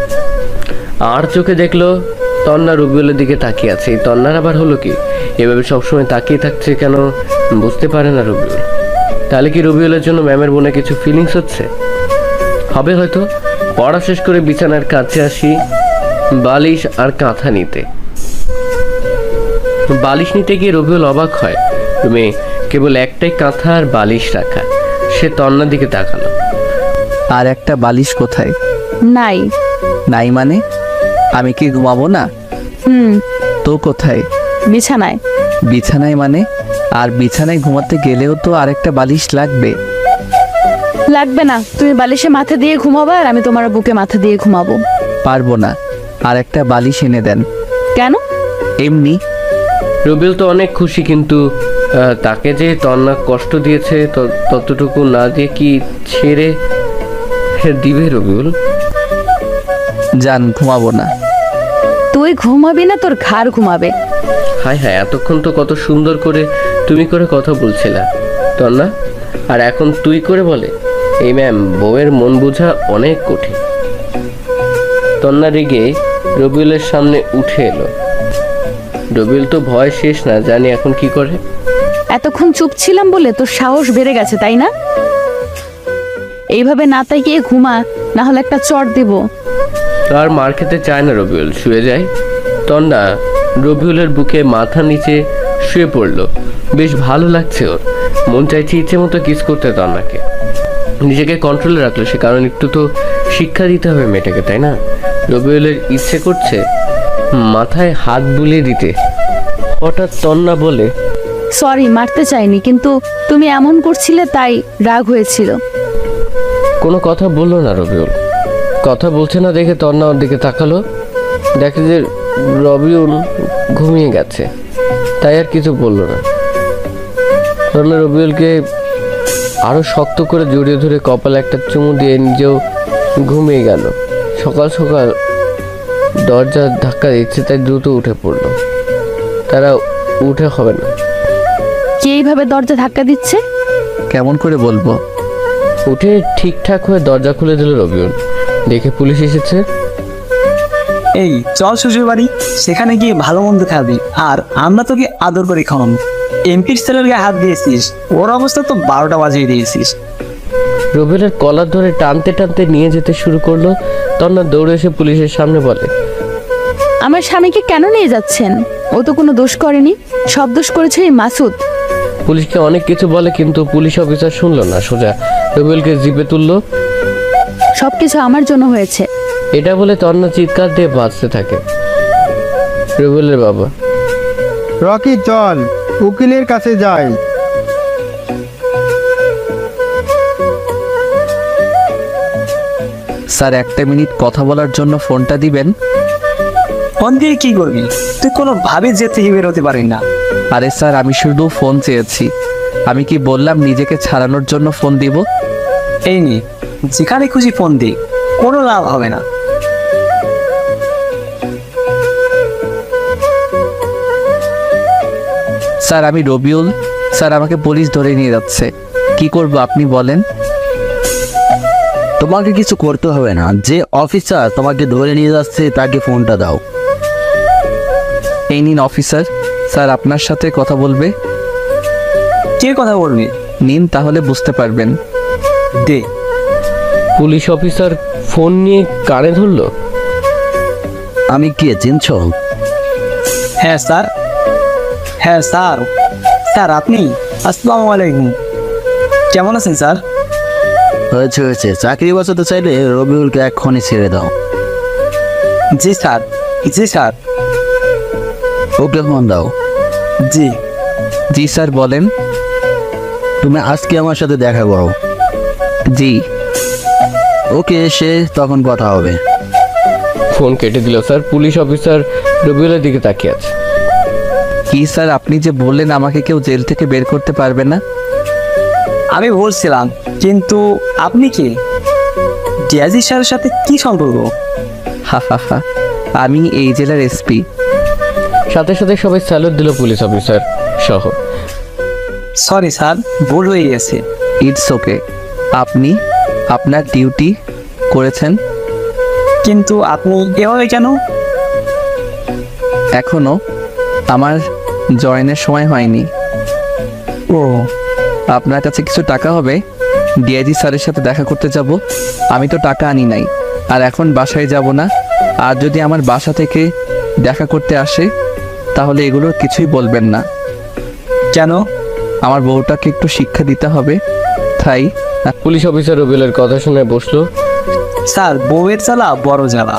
আর চোখে দেখলো তন্না রবিউলের দিকে তাকিয়ে আছে। এই তন্নার আবার হলো কি? এভাবে সবসময় তাকিয়ে থাকছে কেন বুঝতে পারে না রবিউল। তাহলে কি রবিউলের জন্য ম্যামের মনে কিছু ফিলিংস হচ্ছে? হবে হয়তো। পড়া শেষ করে বিছানার কাছে আসি বালিশ আর কাঁথা নিতে। বালিশ নিতে গিয়ে রবিউল অবাক হয়, রুমে কেবল একটাই কাঁথা আর বালিশ রাখা। সে তন্নার দিকে তাকালো। আর একটা বালিশ কোথায়? নাই। নাই মানে? আমি কি ঘুমাবো না? তো কোথায়? বিছানায়। বিছানায় মানে? আর বিছানায় ঘুমাতে গেলেও তো আরেকটা বালিশ লাগবে। লাগবে না, তুমি বালিশে মাথা দিয়ে ঘুমাবা আর আমি তোমার বুকে মাথা দিয়ে ঘুমাবো। পারবো না, আর একটা বালিশ এনে দেন। কেন? এমনি। রবিউল তো অনেক খুশি, কিন্তু তাকে যে তন্না কষ্ট দিয়েছে ততটুকু না দিয়ে কি ছেড়ে দিবে রবিউল? জান, ঘুমাবো না। তুই ঘুমাবি না, তোর ঘাড় ঘুমাবে। হায় হায়, এতক্ষণ তো কত সুন্দর করে তুমি করে কথা বলছিলা তন্না, আর এখন তুই করে বলে। এই ম্যাম, বউয়ের মন বোঝা অনেক কঠিন। তন্না রেগে রবিউলের সামনে উঠে এলো। রবিউল তো ভয় শেষ না, জানি এখন কি করে। এতক্ষণ চুপ ছিলাম বলে তোর সাহস বেড়ে গেছে, তাই না? এইভাবে না তাকিয়ে ঘুমা, না হলে একটা চড় দেব। আর মার খেতে চায় না রবিউল, শুয়ে যায়। তন্না রবিউলের বুকে মাথা নিচে শুয়ে পড়লো। বেশ ভালো লাগছে ওর। মন চাইছে ইচ্ছে মতো কিস করতে তন্নাকে। নিজেকে কন্ট্রোলে রাখলো সে, কারণ একটু তো শিক্ষা দিতে হবে মেয়েটাকে, তাই না? রবিউলের ইচ্ছে করছে মাথায় হাত বুলিয়ে দিতে। হঠাৎ তন্না বলে, সরি, মারতে চাইনি, কিন্তু তুমি এমন করছিলে তাই রাগ হয়েছিল। কোনো কথা বললো না রবিউল। কথা বলছে না দেখে তন্না ওর দিকে তাকালো। দেখে যে রবিউল ঘুমিয়ে গেছে, তাই আর কিছু বললো না। তন্না রবিউলকে আরো শক্ত করে জড়িয়ে ধরে কপালে একটা চুমু দিয়ে নিজেও ঘুমিয়ে গেল। সকাল সকাল দরজার ধাক্কা দিচ্ছে, তাই দ্রুত উঠে পড়লো। তারা উঠে হবে না। কে এইভাবে দরজা ধাক্কা দিচ্ছে? কেমন করে বলবো? উঠে ঠিকঠাক হয়ে দরজা খুলে দিল রবিউল। দেখে পুলিশ এসেছে। এই চল শ্বশুর বাড়ি, সেখানে গিয়ে ভালো মন্দ খাবি, আর আমরা তোকে আদর করে খাওয়াবো। এমপির ছেলের গায়ে হাত দিয়েছিস, ওর অবস্থা তো 12টা বাজিয়ে দিয়েছিস। রবিউলের কলার ধরে টানতে টানতে নিয়ে যেতে শুরু করলো। তন্না দৌড়ে এসে পুলিশের সামনে বলে, আমার স্বামীকে কেন নিয়ে যাচ্ছেন? ও তো কোনো দোষ করেনি, সব দোষ করেছে এই মাসুদ। পুলিশকে অনেক কিছু বলে, কিন্তু পুলিশ অফিসার শুনলো না। সোজা রবিউলকে জিপে তুললো। সবকিছু আমার জন্য হয়েছে। এটা বলে তন্না চিৎকার দিয়ে বাঁচতে থাকে। রবিউলের বাবা, রকি চল, উকিলের কাছে যাই। স্যার, একটা মিনিট কথা বলার জন্য ফোনটা দিবেন? ফোন দিয়ে কি করবি? তুই কোনোভাবে যেতে বেরোতে পারি না। আরে স্যার, আমি শুধু ফোন চেয়েছি। আমি কি বললাম নিজেকে ছাড়ানোর জন্য ফোন দিব? এই নি, যেখানে খুশি ফোন দি, কোনো লাভ হবে না। স্যার, আমি রবিউল। স্যার, আমাকে পুলিশ ধরে নিয়ে যাচ্ছে। কি করব আপনি বলেন? তোমাকে কিছু করতে হবে না, যে অফিসার তোমাকে ধরে নিয়ে যাচ্ছে তাকে ফোনটা দাও। এই নিন অফিসার, স্যার আপনার সাথে কথা বলবে। কে কথা বলবি? নিন, তাহলে বুঝতে পারবেন। দে। পুলিশ অফিসার ফোন নিয়ে কানে ধরলো। আমি কে চিনছ? হ্যাঁ স্যার। হ্যাঁ স্যার। স্যার আপনি? আসসালামু আলাইকুম। কেমন আছেন স্যার? হয়েছে হয়েছে, চাকরি বাঁচাতে চাইলে রবিউলকে এক্ষুনি ছেড়ে দাও। জি স্যার। জি স্যার। ওকে ফোন দাও। জি। জি স্যার, বলেন। তুমি আজকে আমার সাথে দেখা করো। জি। ওকে, এসে তখন কথা হবে। ফোন কেটে দিল স্যার। পুলিশ অফিসার রবিউলের দিকে তাকিয়ে আছে। কি স্যার, আপনি যে বললেন আমাকে কেউ জেল থেকে বের করতে পারবে না? আমি বলছিলাম, কিন্তু আপনি কি? ডিআইজি স্যারের সাথে কি সম্পর্ক? হা হা হা, আমি এই জেলার এসপি। সাথে সাথে সবাই স্যালুট দিল পুলিশ অফিসার সহ। সরি স্যার, ভুল হয়ে গেছে। It's okay. আপনি আপনার ডিউটি করেছেন, কিন্তু আপনি এভাবে কেন? এখনো আমার জয়েনের সময় হয়নি। ও, আপনার কাছে কিছু টাকা হবে, ডিআইজি স্যারের সাথে দেখা করতে যাব। আমি তো টাকা আনি নাই, আর এখন বাসায় যাব না। আর যদি আমার বাসা থেকে দেখা করতে আসে তাহলে এগুলোর কিছুই বলবেন না। কেন? আমার বউটাকে একটু শিক্ষা দিতে হবে, তাই। পুলিশ অফিসার রবিউলের কথা শুনে বসলো। স্যার, বউয়ের জ্বালা বড় জ্বালা।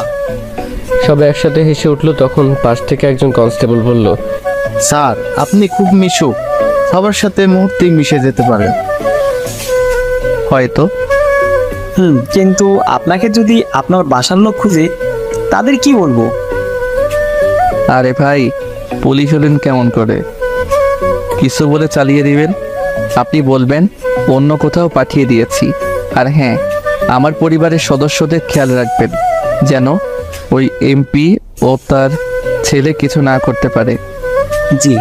সব একসাথে হেসে উঠলো। তখন পাশ থেকে একজন কনস্টেবল বলল, স্যার আপনি খুব মিশুক, সবার সাথে মুহূর্তেই মিশে যেতে পারেন। হয়তো। কিন্তু আপনাকে যদি আপনার বাসার লোক খুঁজে, তাদের কি বলবো? আরে ভাই, পুলিশ হলেন কেমন করে? কিছু বলে চালিয়ে দিবেন। আপনি বলবেন অন্য কোথাও পাঠিয়ে দিয়েছি। আর হ্যাঁ, আমার পরিবারের সদস্যদের খেয়াল রাখবেন যেন ওই এমপি ও তার ছেলে কিছু না করতে পারে। জি।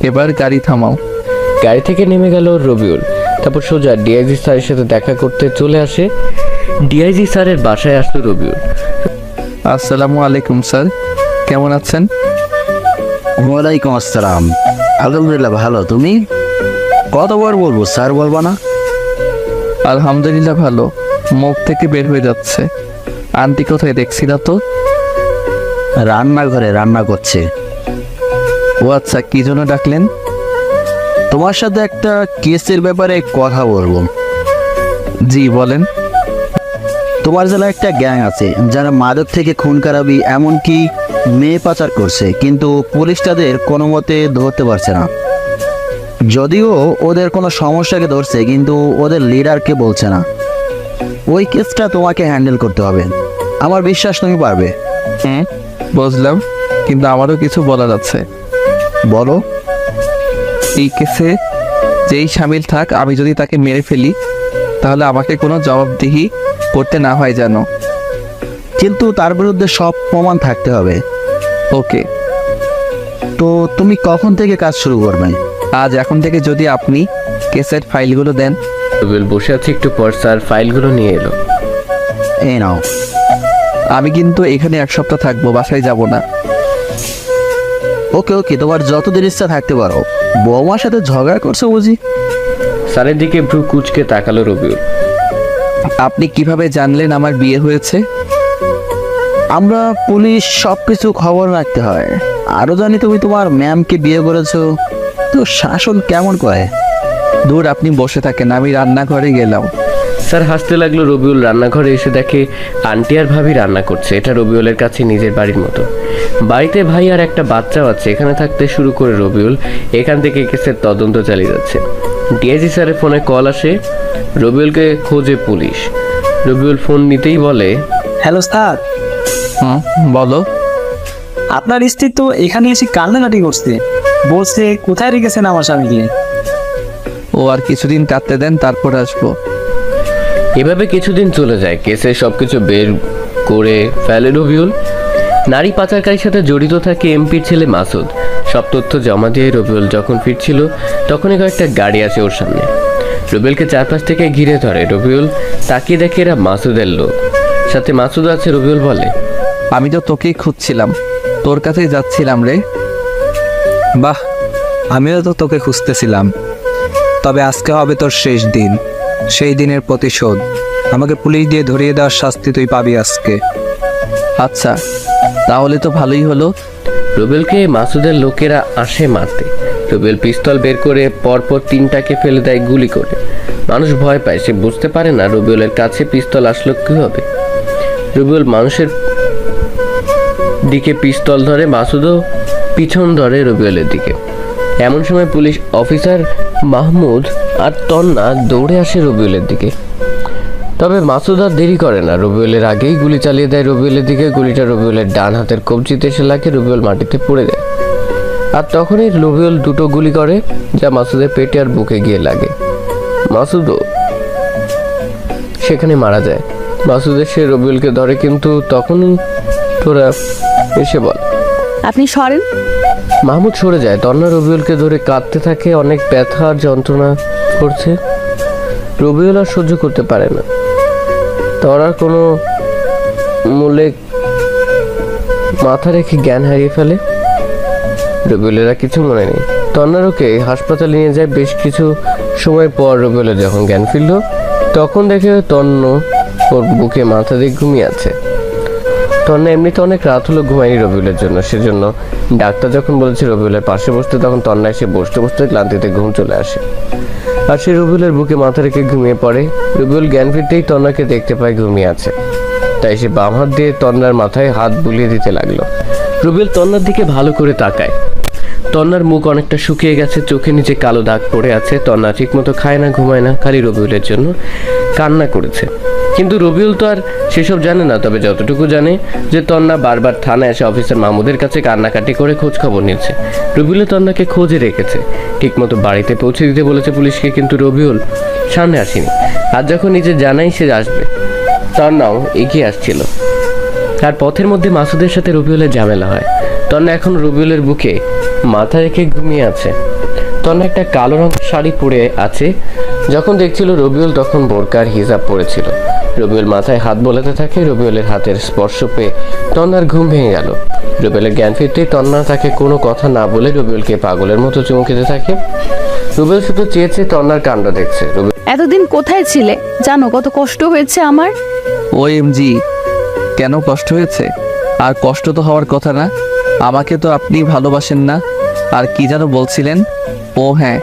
এবার গাড়ি থামাও। গাড়ি থেকে নেমে গেল রবিউল। তারপর সোজা ডিআইজি স্যারের সাথে দেখা করতে চলে আসে। ডিআইজি স্যারের বাসায় আসলো রবিউল। আসসালামু আলাইকুম স্যার, কেমন আছেন? ওয়ালাইকুম আসসালাম। আলহামদুলিল্লাহ ভালো, তুমি? কতবার বলবো স্যার বলবা না? আলহামদুলিল্লাহ ভালো, মুখ থেকে বের হয়ে যাচ্ছে। আন্টি কোথায় দেখছি না তো? রান্নাঘরে রান্না করছে। ও আচ্ছা, কি জন্য ডাকলেন? তোমার সাথে একটা কেসের ব্যাপারে কথা বলবো। জি বলেন। তোমার জেলায় একটা গ্যাং আছে যারা মাদক থেকে খুন খারাপি এমনকি মেয়ে পাচার করছে, কিন্তু পুলিশ তাদের কোনো মতে ধরতে পারছে না। যদিও ওদের কোনো সমস্যাকে ধরছে, কিন্তু ওদের লিডারকে বলছে না। ওই কেসটা তোমাকে হ্যান্ডেল করতে হবে, আমার বিশ্বাস তুমি পারবে। বুঝলাম, কিন্তু আমারও কিছু বলার আছে। বলো। এই কেসে যেই সামিল থাক, আমি যদি তাকে মেরে ফেলি তাহলে আমাকে কোনো জবাবদিহি করতে না হয় যেন। কিন্তু তার বিরুদ্ধে সব প্রমাণ থাকতে হবে। ওকে। তো তুমি কখন থেকে কাজ শুরু করবে? আজ, এখন থেকে যদি আপনি কেসের ফাইলগুলো দেন। রবিউল বসে আছে, একটু পর স্যার ফাইলগুলো নিয়ে এলো। এই নাও। আমি কিন্তু এখানে 1 সপ্তাহ থাকবো, বাসায় যাব না। ওকে ওকে, তোমার যতদিন ইচ্ছা থাকতে পারো। বৌমার সাথে ঝগড়া করছো বুঝি? স্যারের দিকে ভ্রু কুচকে তাকালো রবিউল। আপনি কিভাবে জানলেন আমার বিয়ে হয়েছে? আমরা পুলিশ সবকিছু খবর রাখতে হয়। আরো জানি তুমি তোমার ম্যামকে বিয়ে করেছো, তো শাসন কেমন করে? দূর, আপনি বসে থাকেন, আমি রান্নাঘরে গেলাম। স্যার হাসতে লাগলো। রবিউল রান্নাঘরে এসে দেখে আন্টি আর ভাবি রান্না করছে। এটা রবিউলের কাছে নিজের বাড়ির মতো। বাড়িতে ভাই আর একটা বাচ্চাও আছে। এখানে থাকতে শুরু করে রবিউল এখান থেকে কেসের তদন্ত চালিয়ে যাচ্ছে। ডিআইজি স্যারের ফোনে কল আসে। রবিউলকে খোঁজে পুলিশ। রবিউল ফোন নিতেই বলে, হ্যালো স্যার। বলো। আপনার স্ত্রী তো এখানে এসে কান্নাকাটি করছে, বলছে কোথায় রেখেছেন আমার স্বামীকে। ও আর কিছুদিন কাটতে দেন, তারপর আসবো। এভাবে কিছুদিন চলে যায়। কেসে সবকিছু বের করে ফেলে রবিউল। নারী পাচারকারীর সাথে জড়িত থাকে এমপির ছেলে মাসুদ। সব তথ্য জমা দিয়ে রবিউল যখন ফিরছিল তখনই কয়েকটা গাড়ি আসে ওর সামনে। রবিউলকে চারপাশ থেকে ঘিরে ধরে। রবিউল তাকিয়ে দেখে এরা মাসুদের লোক, সাথে মাসুদ আছে। রবিউল বলে, আমি তো তোকেই খুঁজছিলাম, তোর কাছেই যাচ্ছিলাম রে। বাহ, আমিও তো তোকে খুঁজতেছিলাম। তবে আজকে হবে তোর শেষ দিন, সেই দিনের প্রতিশোধ। আমাকে পুলিশ দিয়ে ধরিয়ে দেওয়ার শাস্তি তুই পাবি আজকে। আচ্ছা, তাহলে তো ভালোই হলো। রবিউলকে মাসুদের লোকেরা আসে মারতে। রবিউল পিস্তল বের করে পরপর 3টাকে ফেলে দেয় গুলি করে। মানুষ ভয় পায়, সে বুঝতে পারে না রবিউলের কাছে পিস্তল আসলো কীভাবে। রবিউল মানুষের দিকে পিস্তল ধরে, মাসুদও পিছন ধরে রবিউলের দিকে। এমন সময় পুলিশ অফিসার মাহমুদ আর তন্না দৌড়ে আসে রবিউলের দিকে। তবে মাসুদ আর দেরি করে না, রবিউলের আগেই গুলি চালিয়ে দেয় রবিউলের দিকে। গুলিটা রবিউলের ডান হাতের কবজিতে এসে লাগে, রবিউল মাটিতে পড়ে যায়। আর তখনই রবিউল 2টো গুলি করে, যা মাসুদের পেটে আর বুকে গিয়ে লাগে। মাসুদও সেখানে মারা যায়। মাসুদের সে রবিউলকে ধরে, কিন্তু তখনই তোরা এসে বল, আপনি সরেন। মাহমুদ সরে যায়। তন্না রবিউলকে ধরে কাঁদতে থাকে, অনেক ব্যথা আর যন্ত্রণা করছে। রবিউল আর সহ্য করতে পারে না। তরার কোনো মূলে মাথা রেখে জ্ঞান হারিয়ে ফেলে। রবিউলের আর কিছু মনে নেই। তন্নার ওকে হাসপাতালে নিয়ে যায়। বেশ কিছু সময় পর রবিউলের যখন জ্ঞান ফিরল, তখন দেখে তন্ন ওর বুকে মাথা দিয়ে ঘুমিয়ে আছে। তন্না এমনিতে অনেক রাত হলো ঘুমায়নি রবিউলের জন্য, সেজন্য ডাক্তার যখন বলেছে রবিউলের পাশে বসতে, তখন তন্না এসে বসতে বসতে ক্লান্তিতে ঘুম চলে আসে আর সে রবিউলের বুকে মাথা রেখে ঘুমিয়ে পড়ে। রবিউল জ্ঞান ফিরতেই তন্নাকে দেখতে পায় ঘুমিয়ে আছে, তাই সে বাম হাত দিয়ে তন্নার মাথায় হাত বুলিয়ে দিতে লাগলো। রবিউল তন্নার দিকে ভালো করে তাকায়। তন্নার মুখ অনেকটা শুকিয়ে গেছে, চোখের নিচে কালো দাগ পড়ে আছে। তন্না ঠিকমতো খায় না, ঘুমায় না, খালি রবিউলের জন্য কান্না করেছে। কিন্তু রবিউল তো আর সেসব জানে না। তবে যতটুকু জানে যে তন্না বারবার থানায় এসে অফিসার মাহমুদের কাছে কান্নাকাটি করে খোঁজ খবর নিচ্ছে। রবিউল তন্নাকে খোঁজে রেখেছে, ঠিকমতো বাড়িতে পৌঁছে দিতে বলেছে পুলিশকে, কিন্তু রবিউল সামনে আসেনি। আর যখন নিজে জানাই সে আসবে, তন্নাও এগিয়ে আসছিল। আর পথের মধ্যে মাসুদের সাথে রবিউলের ঝামেলা হয়। তন্না এখন রবিউলের বুকে মাথা রেখে ঘুমিয়ে আছে। তন্না একটা কালো রঙের শাড়ি পরে আছে। যখন দেখছিল রবিউল, তখন বোরকার হিজাব পরেছিল। রবিউল মাথায় হাত বোলাতে থাকে। রবিউলের হাতের স্পর্শ পেয়ে তন্নার ঘুম ভেঙে গেল। রবিউলের জ্ঞান ফিরতেই তন্না তাকে কোনো কথা না বলে রবিউলকে পাগলের মতো চুমু খেতে থাকে। রবিউল শুধু চেয়েছে তন্নার কাণ্ড দেখছে। এতদিন কোথায় ছিলে জানো? কত কষ্ট হয়েছে আমার। OMG, কেন কষ্ট হয়েছে? আর কষ্ট তো হওয়ার কথা না। আমাকে তো আপনি ভালোবাসেন না। আর কি যেন বলছিলেন? ও হ্যাঁ,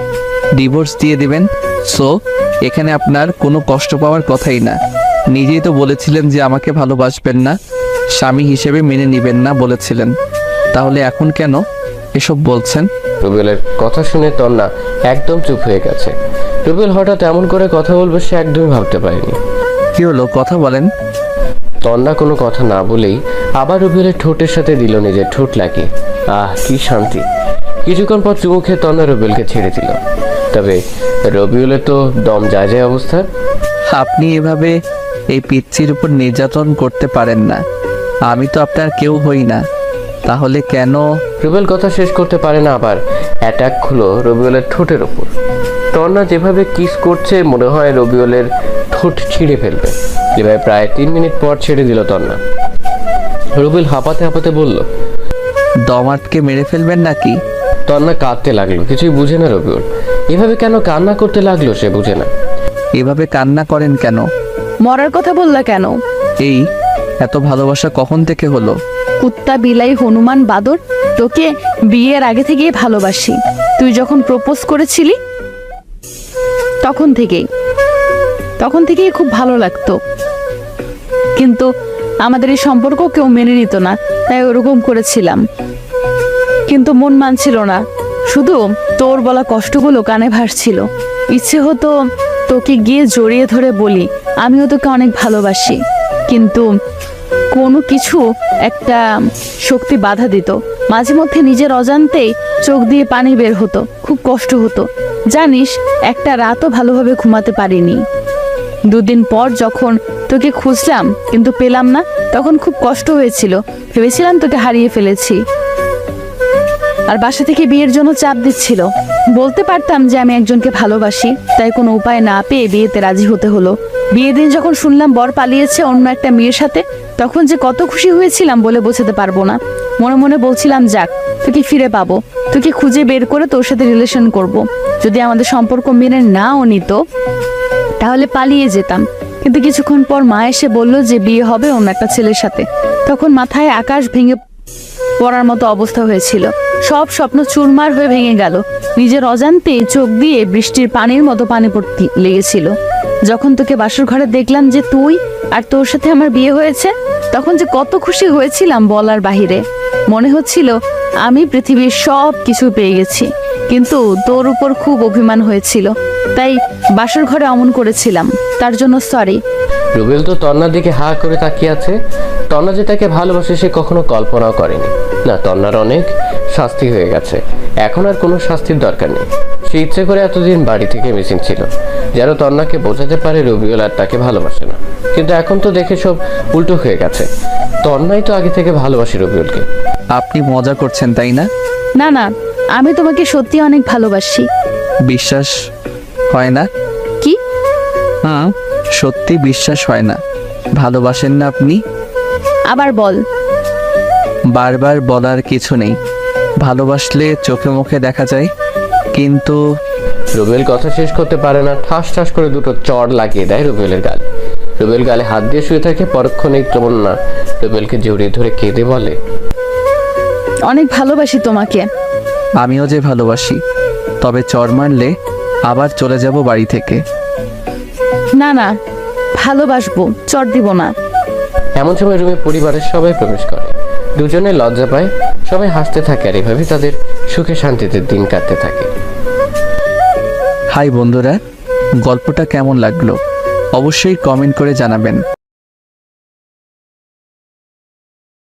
ডিভোর্স দিয়ে দিবেন। সো এখানে আপনার কোনো কষ্ট পাওয়ার কথাই না। নিজেই তো বলেছিলেন যে আমাকে ভালোবাসবেন না, স্বামী হিসেবে মেনে নেবেন না বলেছিলেন। তাহলে এখন কেন এসব বলছেন? রবিউলের কথা শুনে তন্না একদম চুপ হয়ে গেছে। রবিউল হঠাৎ এমন করে কথা বলবে সে একদমই ভাবতে পারেনি। কি হলো, কথা বলেন। তন্না কোনো কথা না বলেই আবার রবিউলের ঠোঁটের সাথে দিল নিজের ঠোঁট লাগিয়ে। আহ, কি শান্তি! কিছুক্ষণ পর চুমু খেয়ে তন্না রবিউলকে ছেড়ে দিল। তবে রবিউলের তো দম যায় যায় অবস্থা। আপনি এভাবে এই পিচ্চির উপর নির্যাতন করতে পারেন না। আমি তো আপনার কেউ হই না, তাহলে কেন? রবিউল কথা শেষ করতে পারে না, আবার অ্যাটাক হলো রবিউলের ঠোঁটের ওপর। তন্না যেভাবে কিস করছে মনে হয় রবিউলের ঠোঁট ছিঁড়ে ফেলবে। যেভাবে প্রায় 3 মিনিট পর ছেড়ে দিল তন্না। রবিউল হাঁপাতে হাঁপাতে বলল, দম আটকে মেরে ফেলবেন নাকি? তন্না কাঁদতে লাগলো। কিছুই বুঝে না রবিউল। এভাবে কেন কান্না করতে লাগলো সে বুঝে না। এভাবে কান্না করেন কেন? মরার কথা বললা কেন? এই এত ভালোবাসা কখন থেকে হলো? কুত্তা, বিলাই, হনুমান, বাদর, তোকে বিয়ের আগে থেকেই ভালোবাসি। তুই যখন প্রপোজ করেছিলি তখন থেকেই খুব ভালো লাগতো। কিন্তু আমাদের এই সম্পর্ক কেউ মেনে নিত না, তাই ওরকম করেছিলাম। কিন্তু মন মানছিল না, শুধু তোর বলা কষ্টগুলো কানে ভাসছিল। ইচ্ছে হতো তোকে গিয়ে জড়িয়ে ধরে বলি আমিও তোকে অনেক ভালোবাসি, কিন্তু কোনো কিছু একটা শক্তি বাধা দিত। মাঝে মধ্যে নিজের অজান্তেই চোখ দিয়ে পানি বের হতো, খুব কষ্ট হতো। জানিস, একটা রাতও ভালোভাবে ঘুমাতে পারিনি। 2 দিন পর যখন তোকে খুঁজলাম কিন্তু পেলাম না, তখন খুব কষ্ট হয়েছিল। ভেবেছিলাম তোকে হারিয়ে ফেলেছি। আর বাসা থেকে বিয়ের জন্য চাপ দিচ্ছিল। বলতে পারতাম যে আমি একজনকে ভালোবাসি, তাই কোনো উপায় না পেয়ে বিয়েতে রাজি হতে হলো। বিয়ের দিন যখন শুনলাম বর পালিয়েছে অন্য একটা মেয়ের সাথে, তখন যে কত খুশি হয়েছিলাম বলে বোঝাতে পারবো না। মনে মনে বলছিলাম, যাক, তোকে ফিরে পাবো, তোকে খুঁজে বের করে তোর সাথে রিলেশন করব। যদি আমাদের সম্পর্ক মেনে নাও নিত তাহলে পালিয়ে যেতাম। কিন্তু কিছুক্ষণ পর মা এসে বলল যে বিয়ে হবে অন্য একটা ছেলের সাথে। তখন মাথায় আকাশ ভেঙে পড়ার মতো অবস্থা হয়েছিল। সব স্বপ্ন চুরমার হয়ে ভেঙে গেল। নিজের অজান্তে চোখ দিয়ে বৃষ্টির পানির মতো পানি পড়তে লেগেছিল। যখন তোকে বাসর ঘরে দেখলাম যে তুই আর তোর সাথে আমার বিয়ে হয়েছে, তখন যে কত খুশি হয়েছিলাম বলার বাহিরে। মনে হচ্ছিল আমি পৃথিবীর সব কিছু পেয়ে গেছি। কিন্তু তোর উপর খুব অভিমান হয়েছিল, তাই বাসর ঘরে অমন করেছিলাম। তার জন্য সরি। রুবেল তো তন্নার দিকে হা করে তাকিয়ে আছে। তন্না যে তাকে ভালোবাসে সে কখনো কল্পনাও করেনি। না, তন্নার অনেক শাস্তি হয়ে গেছে, এখন আর কোনো শাস্তির দরকার নেই। সে ইচ্ছে করে এতদিন বাড়ি থেকে মিসিং ছিল, যেন তন্নাকে বোঝাতে পারে রবিউল আর তাকে ভালোবাসে না। কিন্তু এখন তো দেখে সব উল্টো হয়ে গেছে। তন্নাই তো আগে থেকে ভালোবাসে রবিউলকে। আপনি মজা করছেন তাই না? না না, আমি তোমাকে সত্যি অনেক ভালোবাসি। বিশ্বাস হয় না? কি? সত্যি বিশ্বাস হয় না। ভালোবাসেন না আপনি? আবার বল। বারবার বলার কিছু নেই, ভালোবাসলে চোখে মুখে দেখা যায়। কিন্তু রুবেল কথা শেষ করতে পারে না, ঠাস ঠাস করে দুটো চড় লাগিয়ে দেয় রুবেলের গালে। রুবেল গালে হাত দিয়ে শুয়ে থাকে। পরক্ষণেই তমন্না রুবেলকে জড়িয়ে ধরে কেঁদে বলে, অনেক ভালোবাসি তোমাকে। আমিও যে ভালোবাসি, তবে চড় মারলে আবার চলে যাব বাড়ি থেকে। না না, ভালোবাসবো, চট দিব না। এমন সময় রুমে পরিবারের সবাই প্রবেশ করে। দুজনে লজ্জা পায়, সবাই হাসতে থাকে আর এভাবে তাদের সুখে শান্তিতে দিন কাটতে থাকে। হাই বন্ধুরা, গল্পটা কেমন লাগলো অবশ্যই কমেন্ট করে জানাবেন।